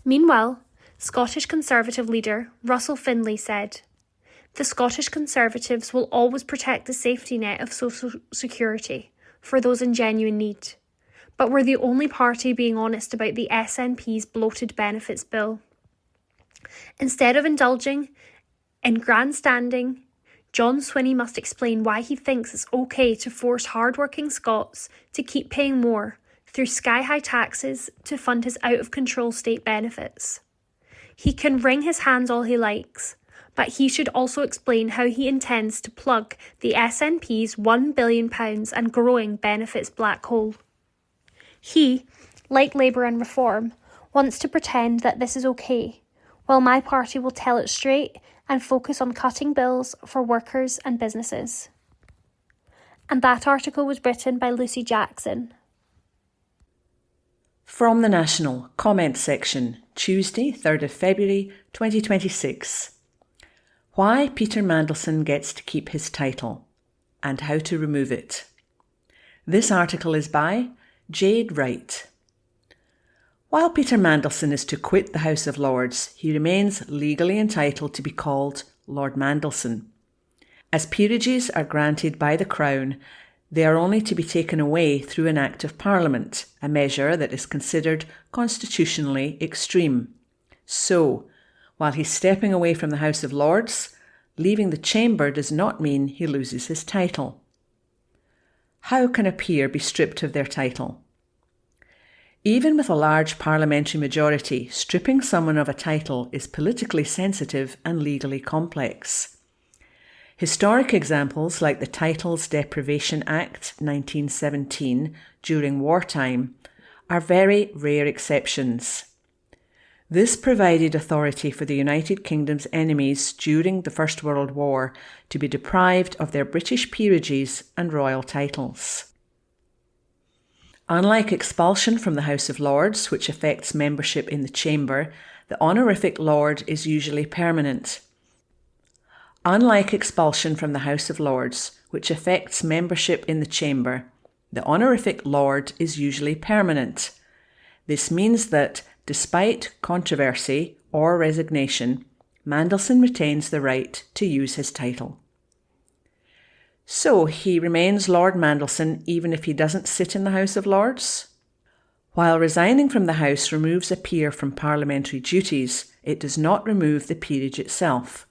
Meanwhile, Scottish Conservative leader Russell Findlay said, "The Scottish Conservatives will always protect the safety net of social security for those in genuine need, but we're the only party being honest about the SNP's bloated benefits bill. Instead of indulging in grandstanding, John Swinney must explain why he thinks it's okay to force hard-working Scots to keep paying more through sky-high taxes to fund his out-of-control state benefits. He can wring his hands all he likes, but he should also explain how he intends to plug the SNP's £1 billion and growing benefits black hole. He, like Labour and Reform, wants to pretend that this is okay, while my party will tell it straight and focus on cutting bills for workers and businesses." And that article was written by Lucy Jackson. From the National comment section, Tuesday, 3rd of February 2026. Why Peter Mandelson gets to keep his title and how to remove it. This article is by Jade Wright. While Peter Mandelson is to quit the House of Lords, he remains legally entitled to be called Lord Mandelson. As peerages are granted by the Crown, they are only to be taken away through an Act of Parliament, a measure that is considered constitutionally extreme. So, while he's stepping away from the House of Lords, leaving the chamber does not mean he loses his title. How can a peer be stripped of their title? Even with a large parliamentary majority, stripping someone of a title is politically sensitive and legally complex. Historic examples like the Titles Deprivation Act 1917 during wartime are very rare exceptions. This provided authority for the United Kingdom's enemies during the First World War to be deprived of their British peerages and royal titles. Unlike expulsion from the House of Lords, which affects membership in the Chamber, the honorific Lord is usually permanent. Unlike expulsion from the House of Lords, which affects membership in the Chamber, the honorific Lord is usually permanent. This means that, despite controversy or resignation, Mandelson retains the right to use his title. So he remains Lord Mandelson even if he doesn't sit in the House of Lords? While resigning from the House removes a peer from parliamentary duties, it does not remove the peerage itself.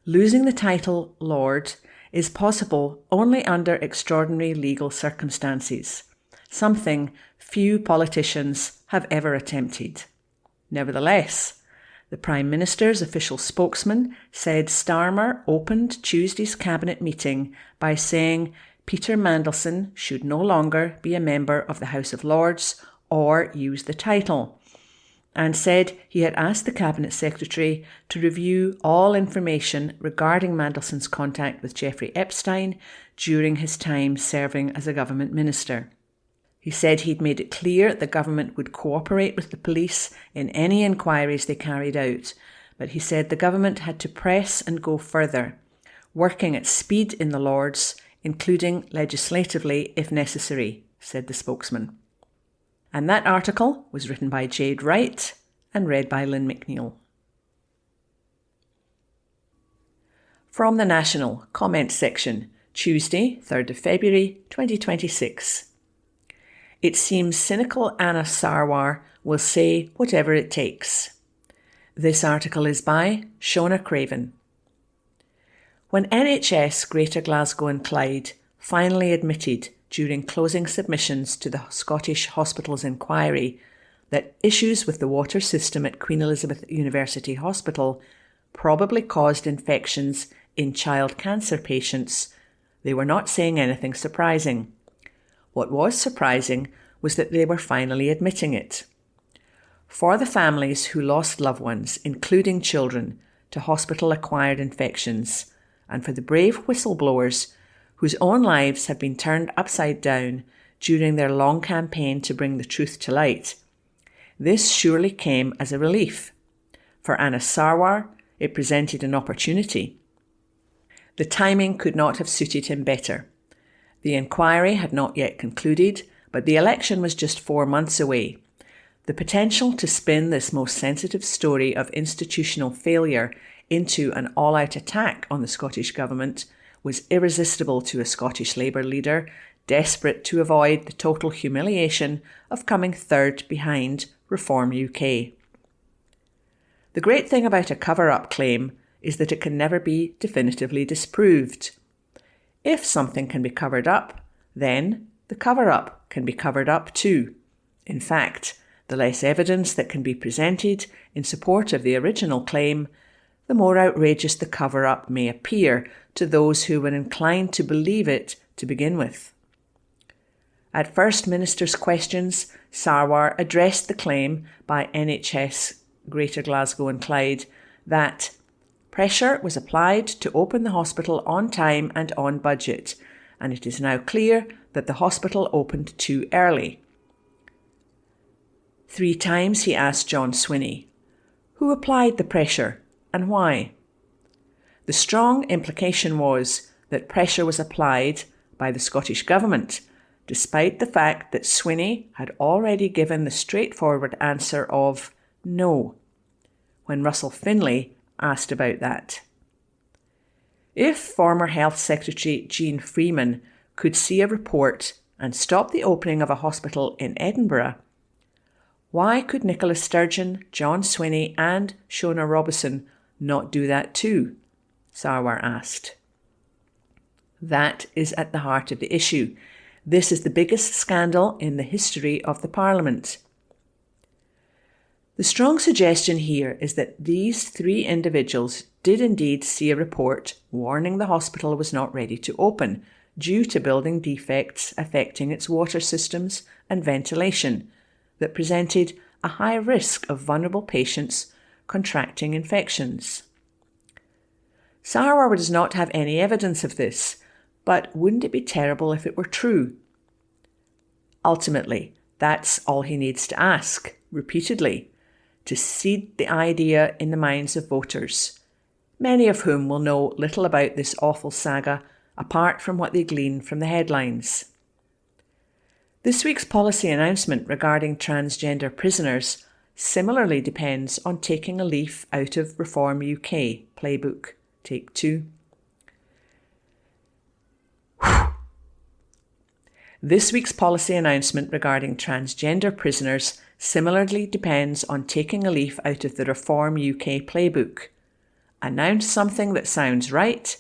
Losing the title Lord is possible only under extraordinary legal circumstances, something few politicians have ever attempted. Nevertheless, the Prime Minister's official spokesman said Starmer opened Tuesday's Cabinet meeting by saying Peter Mandelson should no longer be a member of the House of Lords or use the title, and said he had asked the Cabinet Secretary to review all information regarding Mandelson's contact with Jeffrey Epstein during his time serving as a government minister. He said he'd made it clear the government would cooperate with the police in any inquiries they carried out, but he said the government had to press and go further, working at speed in the Lords, including legislatively if necessary, said the spokesman. And that article was written by Jade Wright and read by Lynn McNeil. From the National comment section, Tuesday, 3rd of February 2026. It seems cynical Anna Sarwar will say whatever it takes. This article is by Shona Craven. When NHS Greater Glasgow and Clyde finally admitted during closing submissions to the Scottish Hospitals Inquiry that issues with the water system at Queen Elizabeth University Hospital probably caused infections in child cancer patients, they were not saying anything surprising. What was surprising was that they were finally admitting it. For the families who lost loved ones, including children, to hospital-acquired infections, and for the brave whistleblowers whose own lives have been turned upside down during their long campaign to bring the truth to light, this surely came as a relief. For Anas Sarwar, it presented an opportunity. The timing could not have suited him better. The inquiry had not yet concluded, but the election was just 4 months away. The potential to spin this most sensitive story of institutional failure into an all-out attack on the Scottish Government was irresistible to a Scottish Labour leader desperate to avoid the total humiliation of coming third behind Reform UK. The great thing about a cover-up claim is that it can never be definitively disproved. If something can be covered up, then the cover-up can be covered up too. In fact, the less evidence that can be presented in support of the original claim, the more outrageous the cover-up may appear to those who were inclined to believe it to begin with. At First Minister's questions, Sarwar addressed the claim by NHS Greater Glasgow and Clyde that pressure was applied to open the hospital on time and on budget, and it is now clear that the hospital opened too early. 3 times he asked John Swinney, who applied the pressure and why? The strong implication was that pressure was applied by the Scottish Government, despite the fact that Swinney had already given the straightforward answer of no, when Russell Finlay asked about that. If former Health Secretary Jean Freeman could see a report and stop the opening of a hospital in Edinburgh, why could Nicola Sturgeon, John Swinney and Shona Robison not do that too? Sarwar asked. That is at the heart of the issue. This is the biggest scandal in the history of the Parliament. The strong suggestion here is that these 3 individuals did indeed see a report warning the hospital was not ready to open due to building defects affecting its water systems and ventilation that presented a high risk of vulnerable patients contracting infections. Sarwar does not have any evidence of this, but wouldn't it be terrible if it were true? Ultimately, that's all he needs to ask, repeatedly, to seed the idea in the minds of voters, many of whom will know little about this awful saga apart from what they glean from the headlines. This week's policy announcement regarding transgender prisoners similarly depends on taking a leaf out of Reform UK playbook. Take 2. This week's policy announcement regarding transgender prisoners similarly depends on taking a leaf out of the Reform UK playbook. Announce something that sounds right,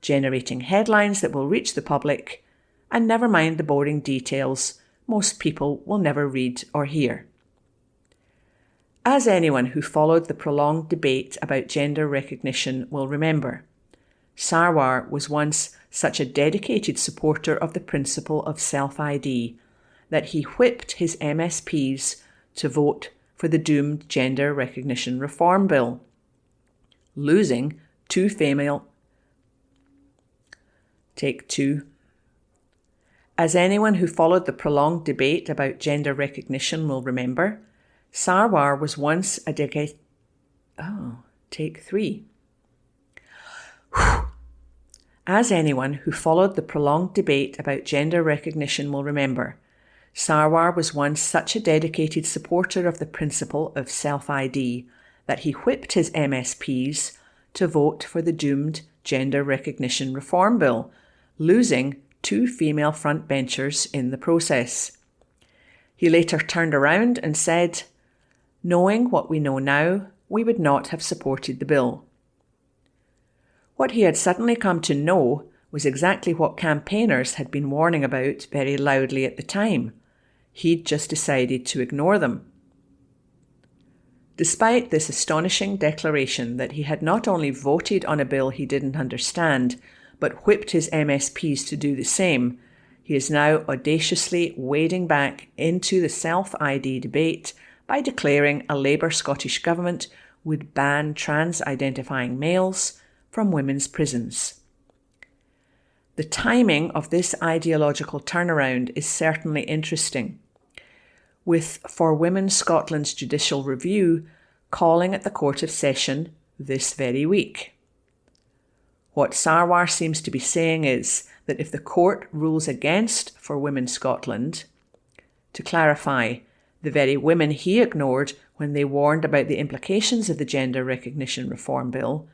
generating headlines that will reach the public, and never mind the boring details most people will never read or hear. As anyone who followed the prolonged debate about gender recognition will remember, Sarwar was once such a dedicated supporter of the principle of self-ID that he whipped his MSPs to vote for the doomed Gender Recognition Reform Bill, losing 2 female... Take 2. As anyone who followed the prolonged debate about gender recognition will remember, Sarwar was once a decade... Take 3. As anyone who followed the prolonged debate about gender recognition will remember, Sarwar was once such a dedicated supporter of the principle of self-ID that he whipped his MSPs to vote for the doomed Gender Recognition Reform Bill, losing 2 female frontbenchers in the process. He later turned around and said, "Knowing what we know now, we would not have supported the bill." What he had suddenly come to know was exactly what campaigners had been warning about very loudly at the time. He'd just decided to ignore them. Despite this astonishing declaration that he had not only voted on a bill he didn't understand, but whipped his MSPs to do the same, he is now audaciously wading back into the self-ID debate by declaring a Labour Scottish Government would ban trans-identifying males from women's prisons. The timing of this ideological turnaround is certainly interesting, with For Women Scotland's Judicial Review calling at the Court of Session this very week. What Sarwar seems to be saying is that if the court rules against For Women Scotland, to clarify, the very women he ignored when they warned about the implications of the Gender Recognition Reform Bill,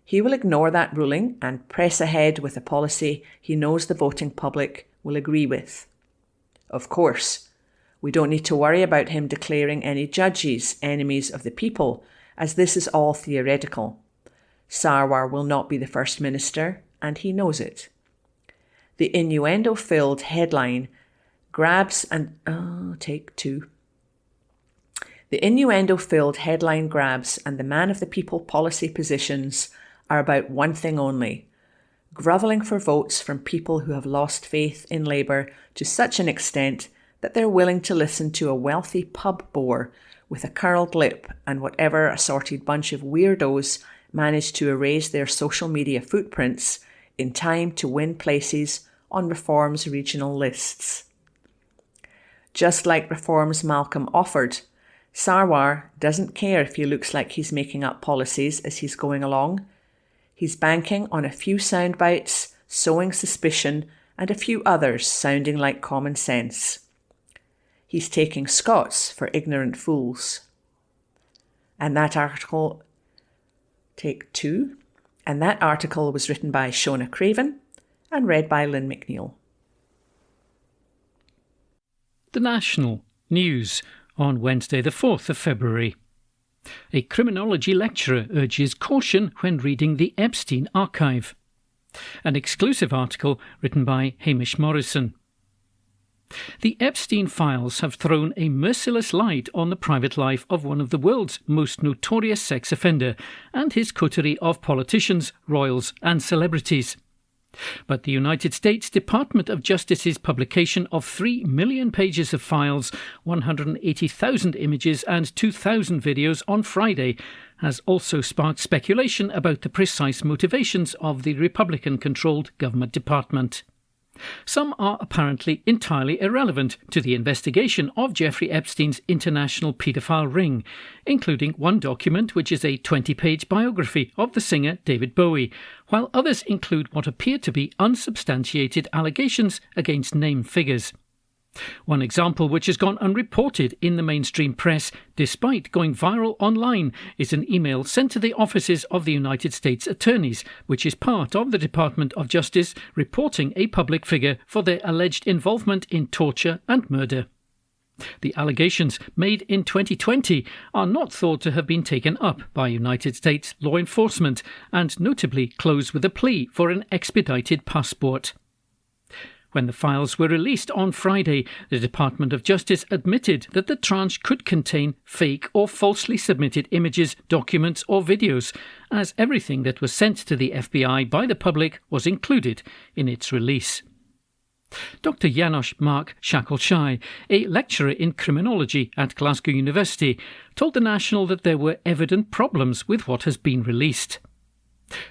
he will ignore that ruling and press ahead with a policy he knows the voting public will agree with. Of course, we don't need to worry about him declaring any judges enemies of the people, as this is all theoretical. Sarwar will not be the First Minister, and he knows it. The innuendo-filled headline grabs and... take two. The innuendo-filled headline grabs and the man of the people policy positions are about one thing only: grovelling for votes from people who have lost faith in Labour to such an extent that they're willing to listen to a wealthy pub bore with a curled lip and whatever assorted bunch of weirdos manage to erase their social media footprints in time to win places on Reform's regional lists. Just like Reform's Malcolm offered, Sarwar doesn't care if he looks like he's making up policies as he's going along. He's banking on a few sound bites, sowing suspicion, and a few others sounding like common sense. He's taking Scots for ignorant fools. And that article... Take two. And that article was written by Shona Craven and read by Lynn McNeil. The National News on Wednesday the 4th of February. A criminology lecturer urges caution when reading the Epstein archive. An exclusive article written by Hamish Morrison. The Epstein files have thrown a merciless light on the private life of one of the world's most notorious sex offender and his coterie of politicians, royals and celebrities. But the United States Department of Justice's publication of 3 million pages of files, 180,000 images and 2,000 videos on Friday has also sparked speculation about the precise motivations of the Republican-controlled government department. Some are apparently entirely irrelevant to the investigation of Jeffrey Epstein's international paedophile ring, including one document which is a 20-page biography of the singer David Bowie, while others include what appear to be unsubstantiated allegations against named figures. One example which has gone unreported in the mainstream press, despite going viral online, is an email sent to the offices of the United States attorneys, which is part of the Department of Justice reporting a public figure for their alleged involvement in torture and murder. The allegations made in 2020 are not thought to have been taken up by United States law enforcement and notably close with a plea for an expedited passport. When the files were released on Friday, the Department of Justice admitted that the tranche could contain fake or falsely submitted images, documents or videos, as everything that was sent to the FBI by the public was included in its release. Dr. Janos Mark Shackle-Shai, a lecturer in criminology at Glasgow University, told The National that there were evident problems with what has been released.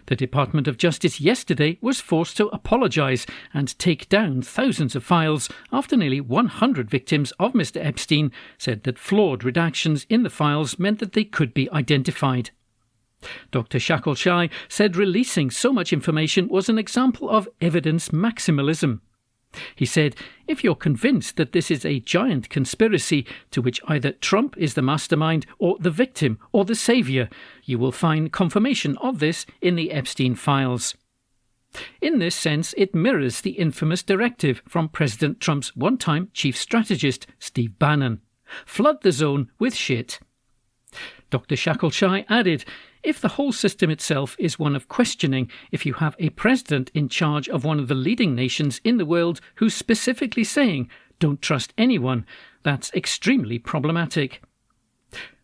The Department of Justice yesterday was forced to apologise and take down thousands of files after nearly 100 victims of Mr. Epstein said that flawed redactions in the files meant that they could be identified. Dr. Shackle-Shai said releasing so much information was an example of evidence maximalism. He said, if you're convinced that this is a giant conspiracy to which either Trump is the mastermind or the victim or the saviour, you will find confirmation of this in the Epstein files. In this sense, it mirrors the infamous directive from President Trump's one-time chief strategist, Steve Bannon. Flood the zone with shit. Dr. Shackleshire added, if the whole system itself is one of questioning if you have a president in charge of one of the leading nations in the world who's specifically saying, don't trust anyone, that's extremely problematic.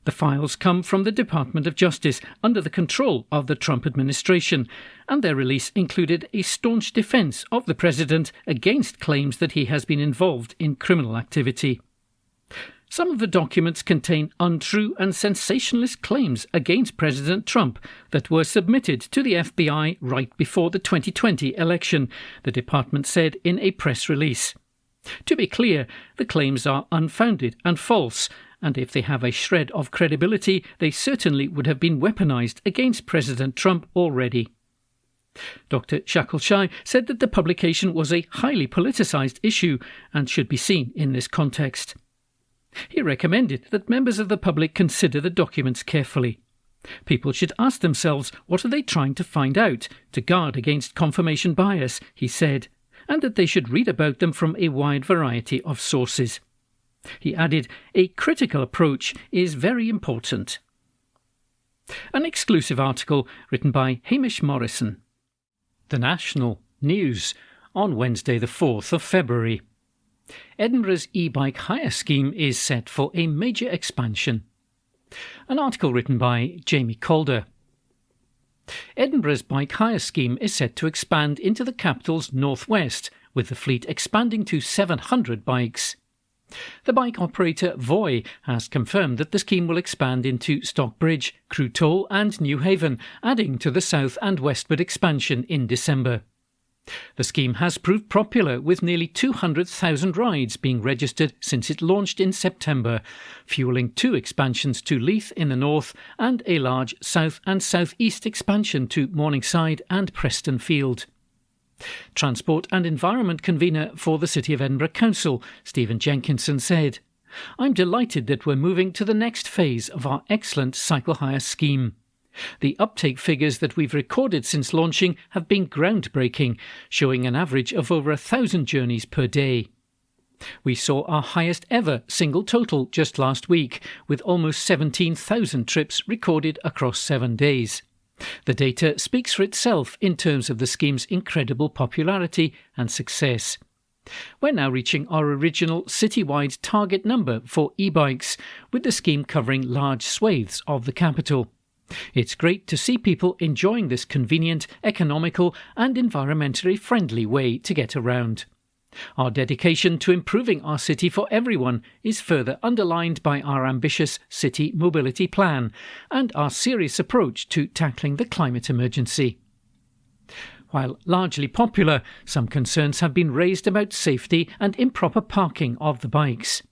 The files come from the Department of Justice under the control of the Trump administration, and their release included a staunch defence of the president against claims that he has been involved in criminal activity. Some of the documents contain untrue and sensationalist claims against President Trump that were submitted to the FBI right before the 2020 election, the department said in a press release. To be clear, the claims are unfounded and false, and if they have a shred of credibility, they certainly would have been weaponized against President Trump already. Dr. Shackleshire said that the publication was a highly politicized issue and should be seen in this context. He recommended that members of the public consider the documents carefully. People should ask themselves what are they trying to find out to guard against confirmation bias, he said, and that they should read about them from a wide variety of sources. He added, a critical approach is very important. An exclusive article written by Hamish Morrison. The National News on Wednesday the 4th of February. Edinburgh's e-bike hire scheme is set for a major expansion. An article written by Jamie Calder. Edinburgh's bike hire scheme is set to expand into the capital's northwest, with the fleet expanding to 700 bikes. The bike operator Voi has confirmed that the scheme will expand into Stockbridge, Crewe Toll and Newhaven, adding to the south and westward expansion in December. The scheme has proved popular, with nearly 200,000 rides being registered since it launched in September, fuelling 2 expansions to Leith in the north and a large south and south-east expansion to Morningside and Prestonfield. Transport and Environment Convener for the City of Edinburgh Council, Stephen Jenkinson, said, I'm delighted that we're moving to the next phase of our excellent cycle hire scheme. The uptake figures that we've recorded since launching have been groundbreaking, showing an average of over 1,000 journeys per day. We saw our highest ever single total just last week, with almost 17,000 trips recorded across 7 days. The data speaks for itself in terms of the scheme's incredible popularity and success. We're now reaching our original citywide target number for e-bikes, with the scheme covering large swathes of the capital. It's great to see people enjoying this convenient, economical and environmentally friendly way to get around. Our dedication to improving our city for everyone is further underlined by our ambitious city mobility plan and our serious approach to tackling the climate emergency. While largely popular, some concerns have been raised about safety and improper parking of the bikes.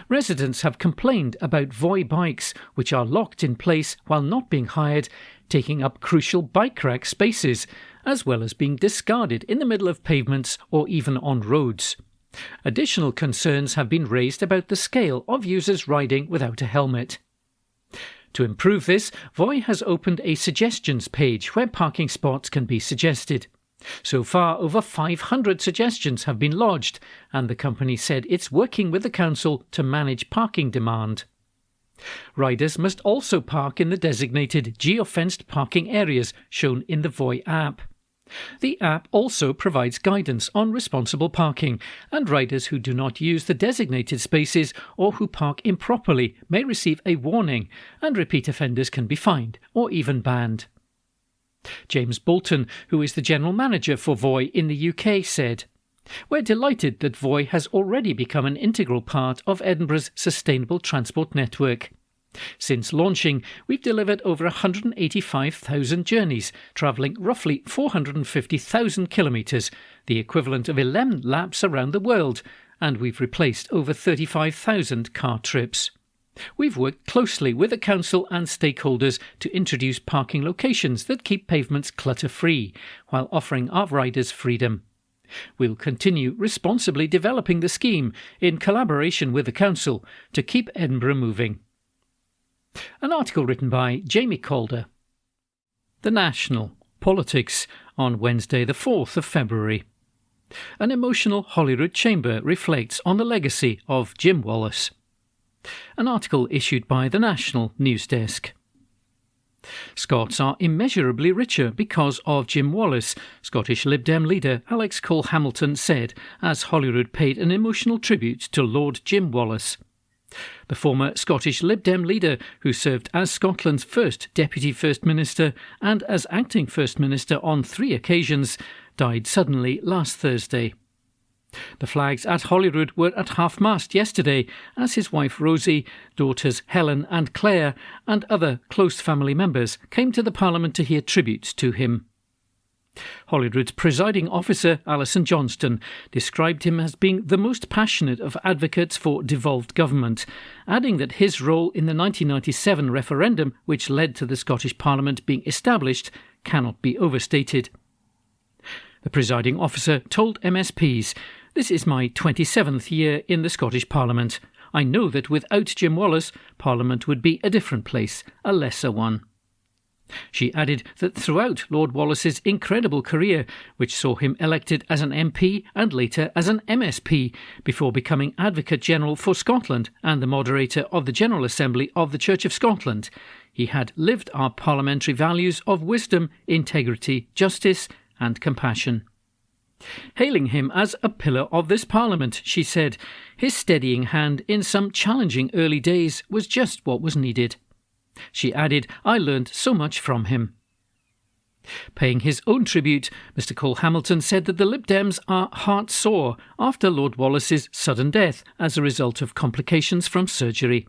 Residents have complained about Voi bikes, which are locked in place while not being hired, taking up crucial bike rack spaces, as well as being discarded in the middle of pavements or even on roads. Additional concerns have been raised about the scale of users riding without a helmet. To improve this, Voi has opened a suggestions page where parking spots can be suggested. So far, over 500 suggestions have been lodged, and the company said it's working with the council to manage parking demand. Riders must also park in the designated geofenced parking areas shown in the Voi app. The app also provides guidance on responsible parking, and riders who do not use the designated spaces or who park improperly may receive a warning, and repeat offenders can be fined or even banned. James Bolton, who is the general manager for Voi in the UK, said, "We're delighted that Voi has already become an integral part of Edinburgh's sustainable transport network. Since launching, we've delivered over 185,000 journeys, travelling roughly 450,000 kilometres, the equivalent of 11 laps around the world, and we've replaced over 35,000 car trips. We've worked closely with the council and stakeholders to introduce parking locations that keep pavements clutter-free, while offering our riders freedom. We'll continue responsibly developing the scheme in collaboration with the council to keep Edinburgh moving." An article written by Jamie Calder. The National Politics on Wednesday the 4th of February. An emotional Holyrood chamber reflects on the legacy of Jim Wallace. An article issued by the National News Desk. Scots are immeasurably richer because of Jim Wallace, Scottish Lib Dem leader Alex Cole-Hamilton said as Holyrood paid an emotional tribute to Lord Jim Wallace. The former Scottish Lib Dem leader, who served as Scotland's first Deputy First Minister and as Acting First Minister on 3 occasions, died suddenly last Thursday. The flags at Holyrood were at half-mast yesterday as his wife Rosie, daughters Helen and Claire and other close family members came to the Parliament to hear tributes to him. Holyrood's presiding officer, Alison Johnston, described him as being the most passionate of advocates for devolved government, adding that his role in the 1997 referendum, which led to the Scottish Parliament being established, cannot be overstated. The presiding officer told MSPs, "This is my 27th year in the Scottish Parliament. I know that without Jim Wallace, Parliament would be a different place, a lesser one." She added that throughout Lord Wallace's incredible career, which saw him elected as an MP and later as an MSP, before becoming Advocate General for Scotland and the moderator of the General Assembly of the Church of Scotland, he had lived our parliamentary values of wisdom, integrity, justice and compassion. Hailing him as a pillar of this Parliament, she said, his steadying hand in some challenging early days was just what was needed. She added, "I learned so much from him." Paying his own tribute, Mr Cole-Hamilton said that the Lib Dems are heart-sore after Lord Wallace's sudden death as a result of complications from surgery.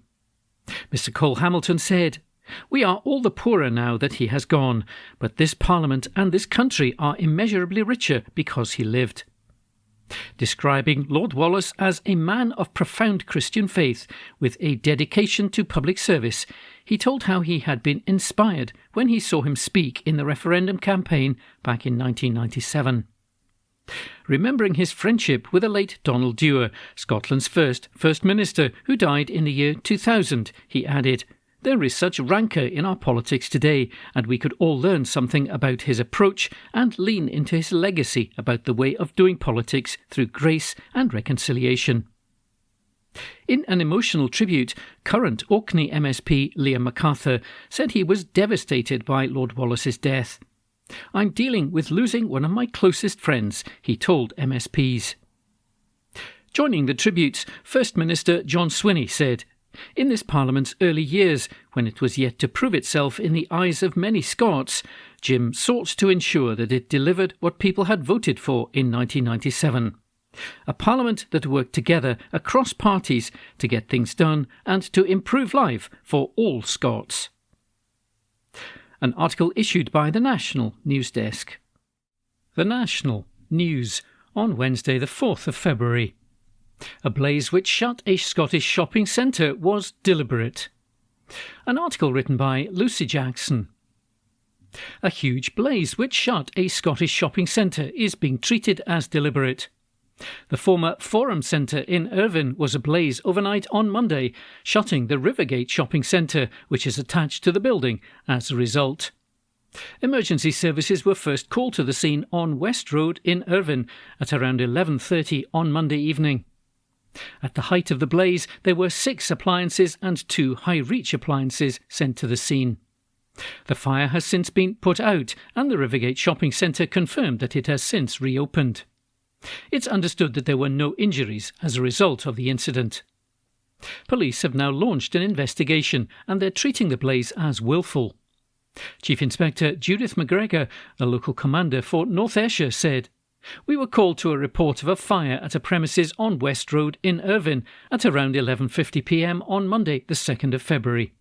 Mr Cole-Hamilton said, "We are all the poorer now that he has gone, but this Parliament and this country are immeasurably richer because he lived." Describing Lord Wallace as a man of profound Christian faith with a dedication to public service, he told how he had been inspired when he saw him speak in the referendum campaign back in 1997. Remembering his friendship with the late Donald Dewar, Scotland's First Minister, who died in the year 2000, he added, "There is such rancour in our politics today, and we could all learn something about his approach and lean into his legacy about the way of doing politics through grace and reconciliation." In an emotional tribute, current Orkney MSP Liam MacArthur said he was devastated by Lord Wallace's death. "I'm dealing with losing one of my closest friends," he told MSPs. Joining the tributes, First Minister John Swinney said, "In this Parliament's early years, when it was yet to prove itself in the eyes of many Scots, Jim sought to ensure that it delivered what people had voted for in 1997. A Parliament that worked together across parties to get things done and to improve life for all Scots." An article issued by the National News Desk. The National News on Wednesday the 4th of February. A blaze which shut a Scottish shopping centre was deliberate. An article written by Lucy Jackson. A huge blaze which shut a Scottish shopping centre is being treated as deliberate. The former Forum Centre in Irvine was ablaze overnight on Monday, shutting the Rivergate shopping centre, which is attached to the building, as a result. Emergency services were first called to the scene on West Road in Irvine at around 11:30 on Monday evening. At the height of the blaze, there were 6 appliances and 2 high-reach appliances sent to the scene. The fire has since been put out, and the Rivergate shopping centre confirmed that it has since reopened. It's understood that there were no injuries as a result of the incident. Police have now launched an investigation, and they're treating the blaze as willful. Chief Inspector Judith McGregor, the local commander for North Ayrshire, said, "We were called to a report of a fire at a premises on West Road in Irvine at around 11:50 p.m. on Monday, the 2nd of February.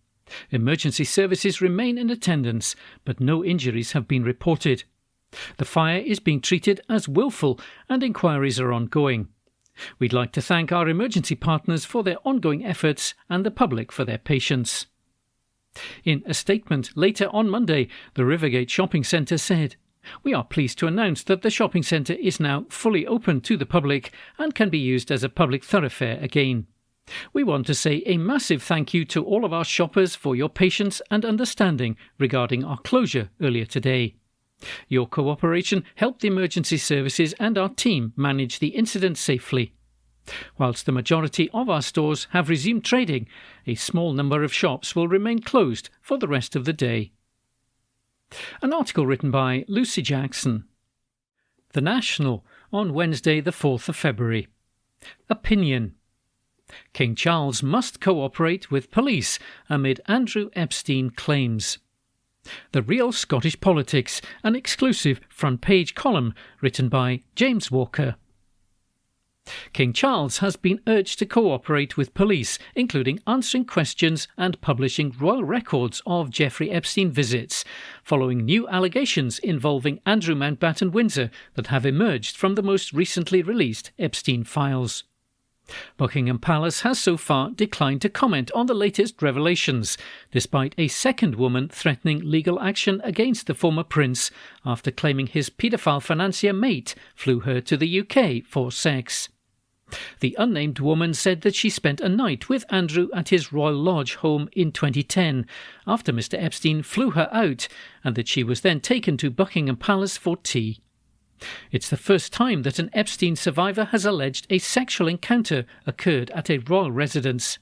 Emergency services remain in attendance, but no injuries have been reported. The fire is being treated as willful and inquiries are ongoing. We'd like to thank our emergency partners for their ongoing efforts and the public for their patience." In a statement later on Monday, the Rivergate shopping centre said, "We are pleased to announce that the shopping centre is now fully open to the public and can be used as a public thoroughfare again. We want to say a massive thank you to all of our shoppers for your patience and understanding regarding our closure earlier today. Your cooperation helped the emergency services and our team manage the incident safely. Whilst the majority of our stores have resumed trading, a small number of shops will remain closed for the rest of the day. An article written by Lucy Jackson. The National on Wednesday the 4th of February. Opinion. King Charles must cooperate with police amid Andrew Epstein claims. The Real Scottish Politics, an exclusive front page column written by James Walker. King Charles has been urged to cooperate with police, including answering questions and publishing royal records of Jeffrey Epstein visits, following new allegations involving Andrew Mountbatten Windsor that have emerged from the most recently released Epstein files. Buckingham Palace has so far declined to comment on the latest revelations, despite a second woman threatening legal action against the former prince after claiming his paedophile financier mate flew her to the UK for sex. The unnamed woman said that she spent a night with Andrew at his Royal Lodge home in 2010 after Mr. Epstein flew her out, and that she was then taken to Buckingham Palace for tea. It's the first time that an Epstein survivor has alleged a sexual encounter occurred at a royal residence.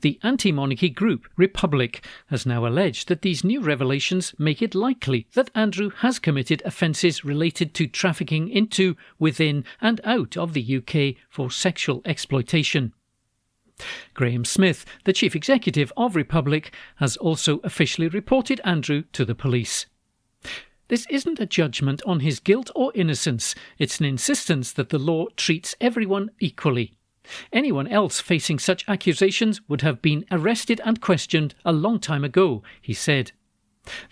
The anti-monarchy group Republic has now alleged that these new revelations make it likely that Andrew has committed offences related to trafficking into, within and out of the UK for sexual exploitation. Graham Smith, the chief executive of Republic, has also officially reported Andrew to the police. This isn't a judgment on his guilt or innocence, it's an insistence that the law treats everyone equally. Anyone else facing such accusations would have been arrested and questioned a long time ago, he said.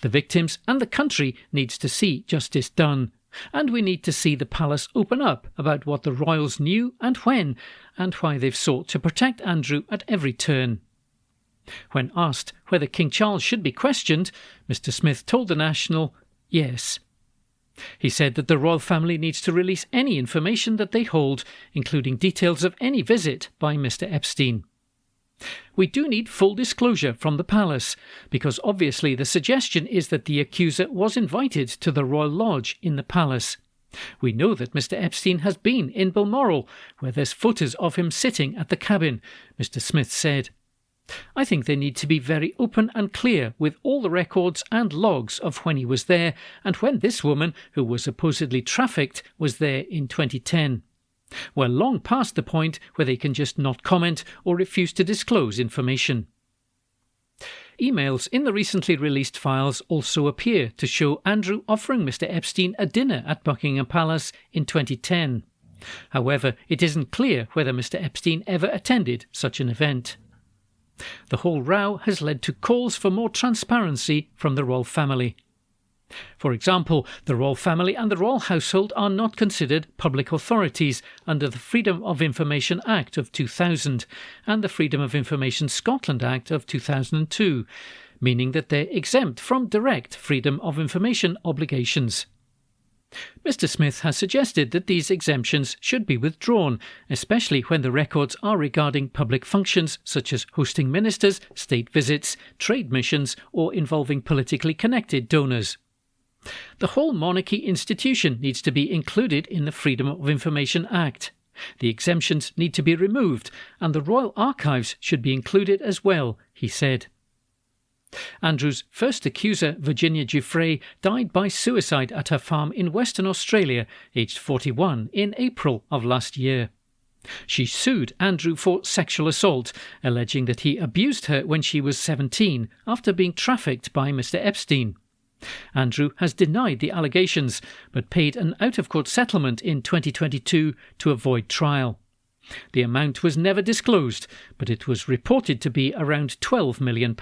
The victims and the country needs to see justice done, and we need to see the palace open up about what the royals knew and when, and why they've sought to protect Andrew at every turn. When asked whether King Charles should be questioned, Mr. Smith told the National, yes. He said that the royal family needs to release any information that they hold, including details of any visit by Mr. Epstein. We do need full disclosure from the palace, because obviously the suggestion is that the accuser was invited to the Royal Lodge in the palace. We know that Mr. Epstein has been in Balmoral, where there's photos of him sitting at the cabin, Mr. Smith said. I think they need to be very open and clear with all the records and logs of when he was there and when this woman, who was supposedly trafficked, was there in 2010. We're long past the point where they can just not comment or refuse to disclose information. Emails in the recently released files also appear to show Andrew offering Mr. Epstein a dinner at Buckingham Palace in 2010. However, it isn't clear whether Mr. Epstein ever attended such an event. The whole row has led to calls for more transparency from the royal family. For example, the royal family and the royal household are not considered public authorities under the Freedom of Information Act of 2000 and the Freedom of Information Scotland Act of 2002, meaning that they're exempt from direct freedom of information obligations. Mr. Smith has suggested that these exemptions should be withdrawn, especially when the records are regarding public functions such as hosting ministers, state visits, trade missions, or involving politically connected donors. The whole monarchy institution needs to be included in the Freedom of Information Act. The exemptions need to be removed, and the Royal Archives should be included as well, he said. Andrew's first accuser, Virginia Giuffre, died by suicide at her farm in Western Australia, aged 41, in April of last year. She sued Andrew for sexual assault, alleging that he abused her when she was 17 after being trafficked by Mr. Epstein. Andrew has denied the allegations, but paid an out-of-court settlement in 2022 to avoid trial. The amount was never disclosed, but it was reported to be around £12 million.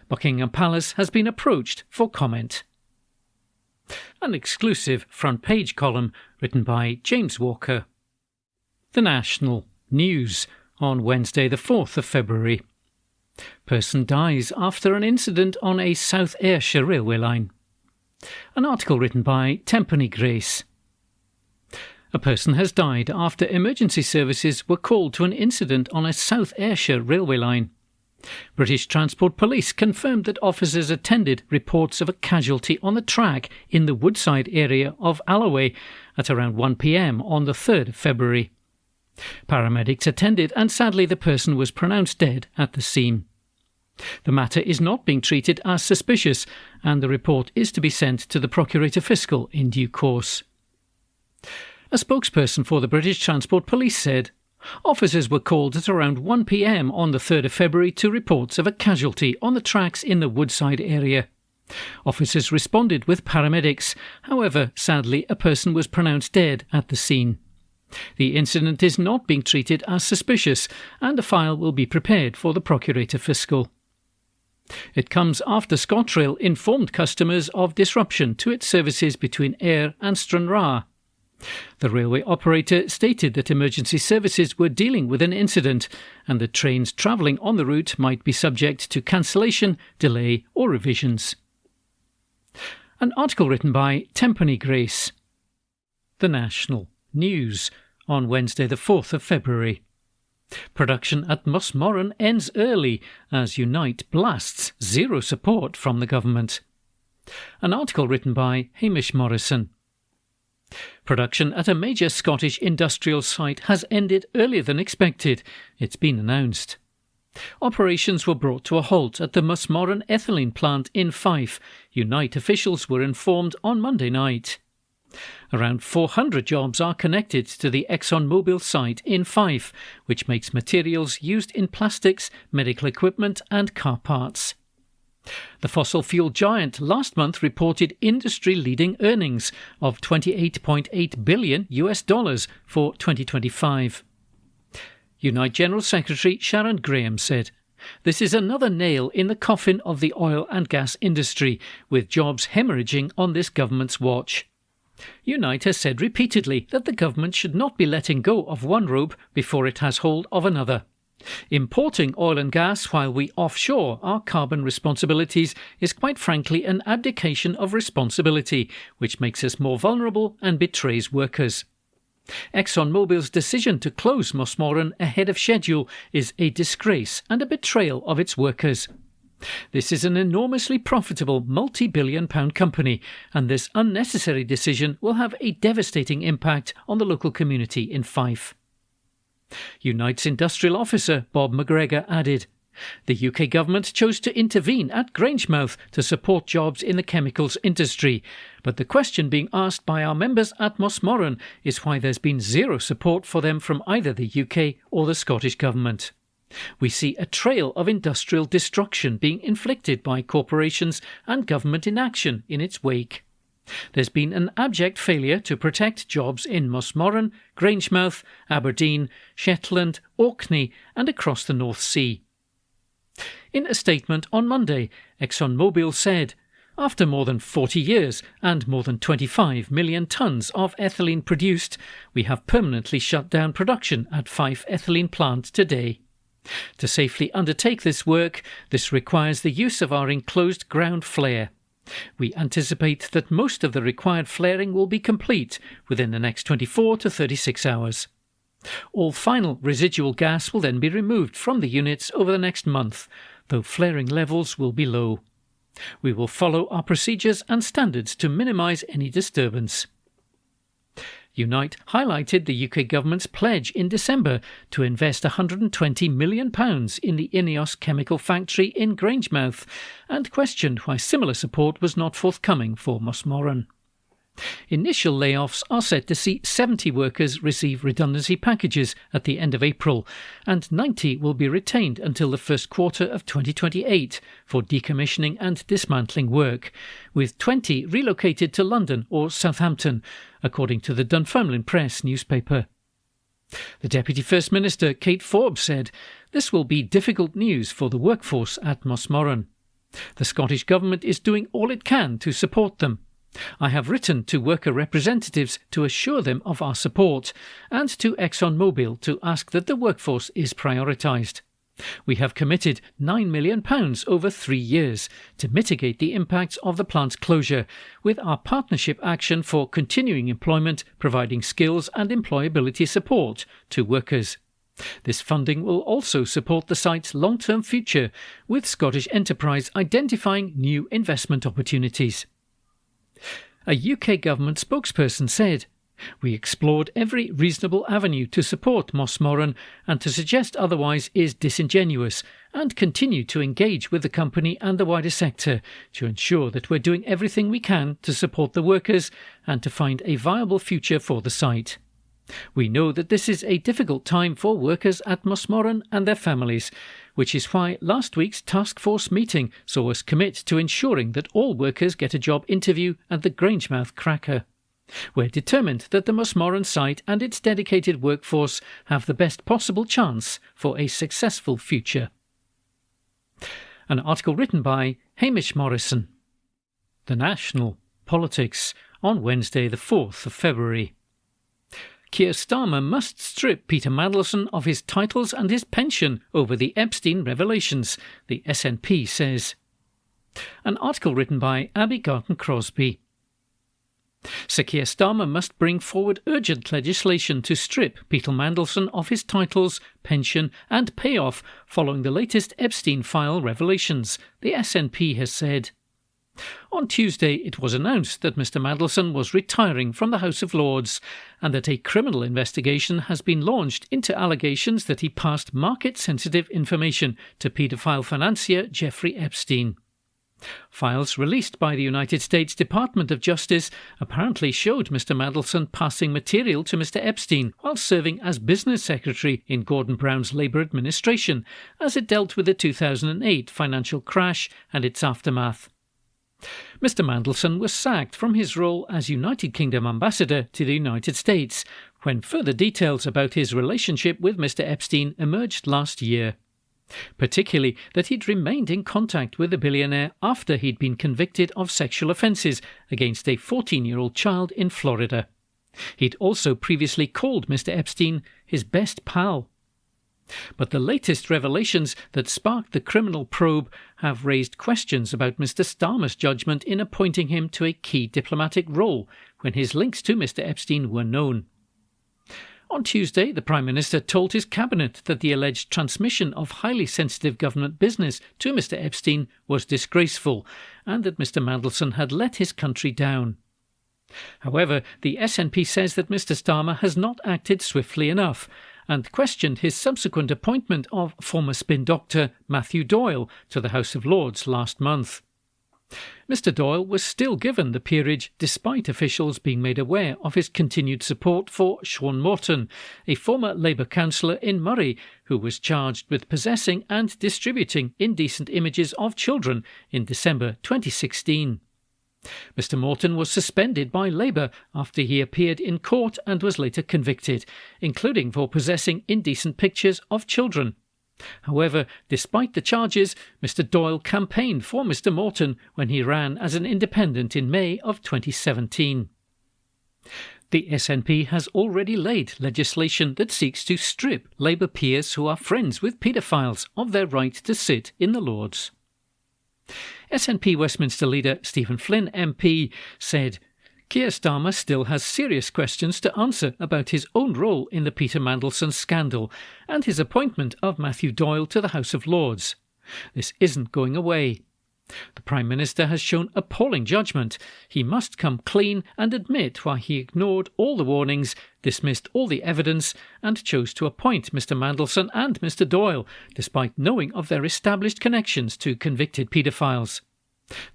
Buckingham Palace has been approached for comment. An exclusive front page column written by James Walker. The National News on Wednesday the 4th of February. Person dies after an incident on a South Ayrshire railway line. An article written by Tempany Grace. A person has died after emergency services were called to an incident on a South Ayrshire railway line. British Transport Police confirmed that officers attended reports of a casualty on the track in the Woodside area of Alloway at around 1 p.m. on the 3rd of February. Paramedics attended and sadly the person was pronounced dead at the scene. The matter is not being treated as suspicious and the report is to be sent to the Procurator Fiscal in due course. A spokesperson for the British Transport Police said, "Officers were called at around 1 p.m. on the 3rd of February to reports of a casualty on the tracks in the Woodside area. Officers responded with paramedics. However, sadly, a person was pronounced dead at the scene. The incident is not being treated as suspicious and a file will be prepared for the Procurator Fiscal." It comes after ScotRail informed customers of disruption to its services between Ayr and Stranraer. The railway operator stated that emergency services were dealing with an incident and that trains travelling on the route might be subject to cancellation, delay or revisions. An article written by Tempany Grace. The National News on Wednesday the 4th of February. Production at Mossmoran ends early as Unite blasts zero support from the government. An article written by Hamish Morrison. Production at a major Scottish industrial site has ended earlier than expected. It's been announced. Operations were brought to a halt at the Mossmoran ethylene plant in Fife. Unite officials were informed on Monday night. Around 400 jobs are connected to the ExxonMobil site in Fife, which makes materials used in plastics, medical equipment and car parts. The fossil fuel giant last month reported industry-leading earnings of $28.8 billion for 2025. Unite General Secretary Sharon Graham said, "This is another nail in the coffin of the oil and gas industry, with jobs hemorrhaging on this government's watch." Unite has said repeatedly that the government should not be letting go of one rope before it has hold of another. Importing oil and gas while we offshore our carbon responsibilities is quite frankly an abdication of responsibility, which makes us more vulnerable and betrays workers. ExxonMobil's decision to close Mossmoran ahead of schedule is a disgrace and a betrayal of its workers. This is an enormously profitable multi-billion-pound company, and this unnecessary decision will have a devastating impact on the local community in Fife. Unite's industrial officer Bob McGregor added, "The UK government chose to intervene at Grangemouth to support jobs in the chemicals industry, but the question being asked by our members at Mossmoran is why there's been zero support for them from either the UK or the Scottish government. We see a trail of industrial destruction being inflicted by corporations and government inaction in its wake. There's been an abject failure to protect jobs in Mossmoran, Grangemouth, Aberdeen, Shetland, Orkney and across the North Sea." In a statement on Monday, ExxonMobil said, "After more than 40 years and more than 25 million tonnes of ethylene produced, we have permanently shut down production at Fife ethylene plant today. To safely undertake this work, this requires the use of our enclosed ground flare. We anticipate that most of the required flaring will be complete within the next 24 to 36 hours. All final residual gas will then be removed from the units over the next month, though flaring levels will be low. We will follow our procedures and standards to minimise any disturbance." Unite highlighted the UK government's pledge in December to invest £120 million in the INEOS chemical factory in Grangemouth and questioned why similar support was not forthcoming for Mossmoran. Initial layoffs are set to see 70 workers receive redundancy packages at the end of April, and 90 will be retained until the first quarter of 2028 for decommissioning and dismantling work, with 20 relocated to London or Southampton, according to the Dunfermline Press newspaper. The Deputy First Minister, Kate Forbes, said, "This will be difficult news for the workforce at Mossmoran. The Scottish Government is doing all it can to support them. I have written to worker representatives to assure them of our support and to ExxonMobil to ask that the workforce is prioritised. We have committed £9 million over 3 years to mitigate the impacts of the plant's closure, with our partnership action for continuing employment providing skills and employability support to workers. This funding will also support the site's long-term future, with Scottish Enterprise identifying new investment opportunities. A UK government spokesperson said, "We explored every reasonable avenue to support Mossmoran, and to suggest otherwise is disingenuous, and continue to engage with the company and the wider sector to ensure that we're doing everything we can to support the workers and to find a viable future for the site. We know that this is a difficult time for workers at Mossmoran and their families, which is why last week's task force meeting saw us commit to ensuring that all workers get a job interview at the Grangemouth Cracker. We're determined that the Mossmoran site and its dedicated workforce have the best possible chance for a successful future." An article written by Hamish Morrison. The National Politics on Wednesday the 4th of February. Keir Starmer must strip Peter Mandelson of his titles and his pension over the Epstein revelations, the SNP says. An article written by Abby Garton-Crosby. Sir Keir Starmer must bring forward urgent legislation to strip Peter Mandelson of his titles, pension and payoff following the latest Epstein file revelations, the SNP has said. On Tuesday, it was announced that Mr Mandelson was retiring from the House of Lords and that a criminal investigation has been launched into allegations that he passed market-sensitive information to paedophile financier Jeffrey Epstein. Files released by the United States Department of Justice apparently showed Mr Mandelson passing material to Mr Epstein while serving as business secretary in Gordon Brown's Labour administration as it dealt with the 2008 financial crash and its aftermath. Mr Mandelson was sacked from his role as United Kingdom ambassador to the United States when further details about his relationship with Mr Epstein emerged last year. Particularly that he'd remained in contact with the billionaire after he'd been convicted of sexual offences against a 14-year-old child in Florida. He'd also previously called Mr Epstein his best pal. But the latest revelations that sparked the criminal probe have raised questions about Mr Starmer's judgment in appointing him to a key diplomatic role when his links to Mr Epstein were known. On Tuesday, the Prime Minister told his cabinet that the alleged transmission of highly sensitive government business to Mr Epstein was disgraceful and that Mr Mandelson had let his country down. However, the SNP says that Mr Starmer has not acted swiftly enough and questioned his subsequent appointment of former spin doctor Matthew Doyle to the House of Lords last month. Mr Doyle was still given the peerage despite officials being made aware of his continued support for Sean Morton, a former Labour councillor in Murray who was charged with possessing and distributing indecent images of children in December 2016. Mr Morton was suspended by Labour after he appeared in court and was later convicted, including for possessing indecent pictures of children. However, despite the charges, Mr Doyle campaigned for Mr Morton when he ran as an independent in May of 2017. The SNP has already laid legislation that seeks to strip Labour peers who are friends with paedophiles of their right to sit in the Lords. SNP Westminster leader Stephen Flynn MP said, Keir Starmer still has serious questions to answer about his own role in the Peter Mandelson scandal and his appointment of Matthew Doyle to the House of Lords. This isn't going away. The Prime Minister has shown appalling judgment. He must come clean and admit why he ignored all the warnings, dismissed all the evidence and chose to appoint Mr Mandelson and Mr Doyle, despite knowing of their established connections to convicted paedophiles.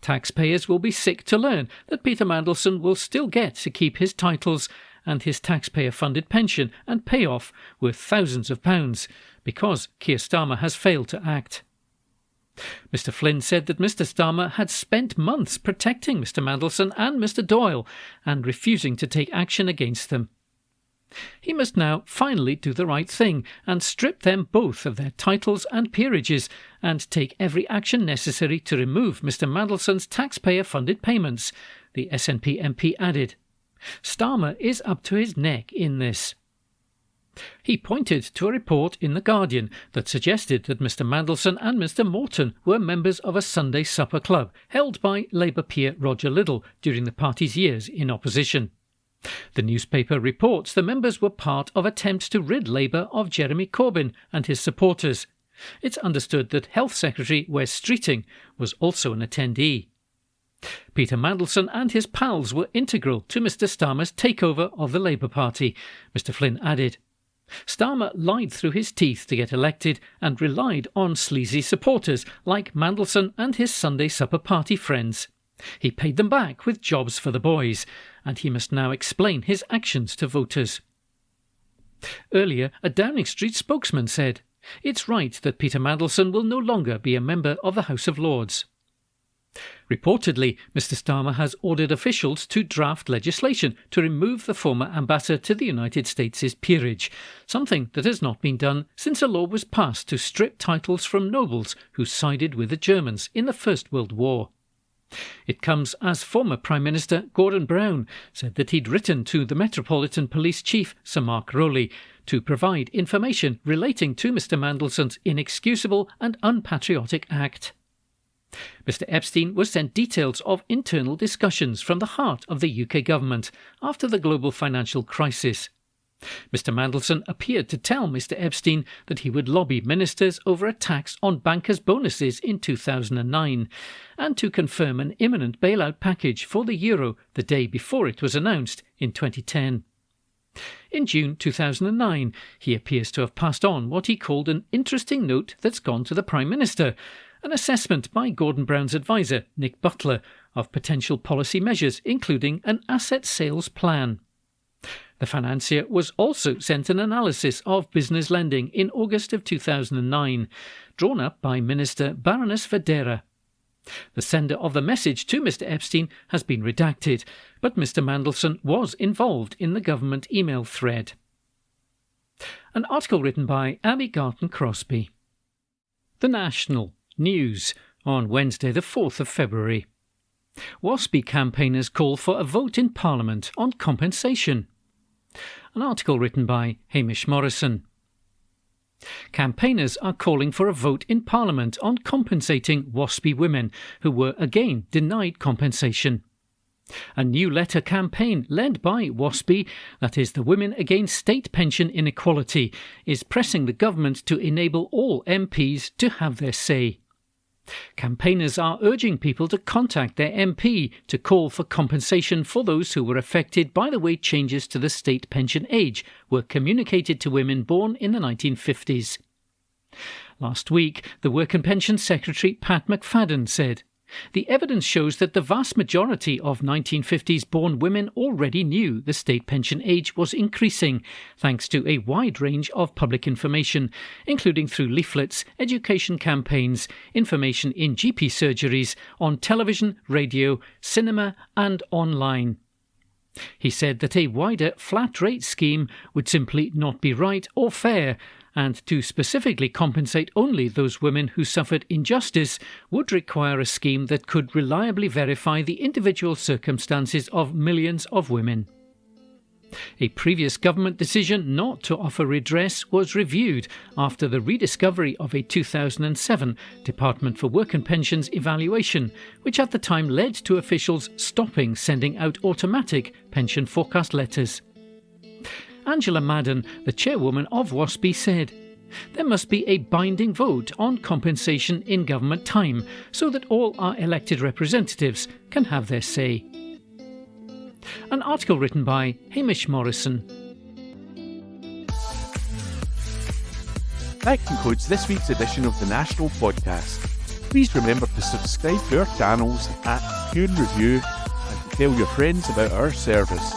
Taxpayers will be sick to learn that Peter Mandelson will still get to keep his titles and his taxpayer-funded pension and payoff worth thousands of pounds because Keir Starmer has failed to act. Mr Flynn said that Mr Starmer had spent months protecting Mr Mandelson and Mr Doyle and refusing to take action against them. He must now finally do the right thing and strip them both of their titles and peerages and take every action necessary to remove Mr Mandelson's taxpayer-funded payments, the SNP MP added. Starmer is up to his neck in this. He pointed to a report in The Guardian that suggested that Mr Mandelson and Mr Morton were members of a Sunday supper club held by Labour peer Roger Liddell during the party's years in opposition. The newspaper reports the members were part of attempts to rid Labour of Jeremy Corbyn and his supporters. It's understood that Health Secretary Wes Streeting was also an attendee. Peter Mandelson and his pals were integral to Mr Starmer's takeover of the Labour Party, Mr Flynn added. Starmer lied through his teeth to get elected and relied on sleazy supporters like Mandelson and his Sunday supper party friends. He paid them back with jobs for the boys, and he must now explain his actions to voters. Earlier, a Downing Street spokesman said, "It's right that Peter Mandelson will no longer be a member of the House of Lords." Reportedly, Mr Starmer has ordered officials to draft legislation to remove the former ambassador to the United States' peerage, something that has not been done since a law was passed to strip titles from nobles who sided with the Germans in the First World War. It comes as former Prime Minister Gordon Brown said that he'd written to the Metropolitan Police Chief, Sir Mark Rowley, to provide information relating to Mr Mandelson's inexcusable and unpatriotic act. Mr Epstein was sent details of internal discussions from the heart of the UK government after the global financial crisis. Mr Mandelson appeared to tell Mr Epstein that he would lobby ministers over a tax on bankers' bonuses in 2009 and to confirm an imminent bailout package for the euro the day before it was announced in 2010. In June 2009, he appears to have passed on what he called an interesting note that's gone to the Prime Minister, an assessment by Gordon Brown's advisor, Nick Butler, of potential policy measures, including an asset sales plan. The financier was also sent an analysis of business lending in August of 2009, drawn up by Minister Baroness Vadera. The sender of the message to Mr Epstein has been redacted, but Mr Mandelson was involved in the government email thread. An article written by Abby Garton-Crosby. The National News on Wednesday the 4th of February. WASPI campaigners call for a vote in Parliament on compensation. An article written by Hamish Morrison. Campaigners are calling for a vote in Parliament on compensating WASPI women who were again denied compensation. A new letter campaign led by WASPI, that is the Women Against State Pension Inequality, is pressing the government to enable all MPs to have their say. Campaigners are urging people to contact their MP to call for compensation for those who were affected by the way changes to the state pension age were communicated to women born in the 1950s. Last week, the Work and Pensions Secretary Pat McFadden said, "The evidence shows that the vast majority of 1950s-born women already knew the state pension age was increasing, thanks to a wide range of public information, including through leaflets, education campaigns, information in GP surgeries, on television, radio, cinema and online." He said that a wider flat-rate scheme would simply not be right or fair, and to specifically compensate only those women who suffered injustice would require a scheme that could reliably verify the individual circumstances of millions of women. A previous government decision not to offer redress was reviewed after the rediscovery of a 2007 Department for Work and Pensions evaluation, which at the time led to officials stopping sending out automatic pension forecast letters. Angela Madden, the chairwoman of WASPI, said, "There must be a binding vote on compensation in government time so that all our elected representatives can have their say." An article written by Hamish Morrison. That concludes this week's edition of the National Podcast. Please remember to subscribe to our channels at Tune Review and to tell your friends about our service.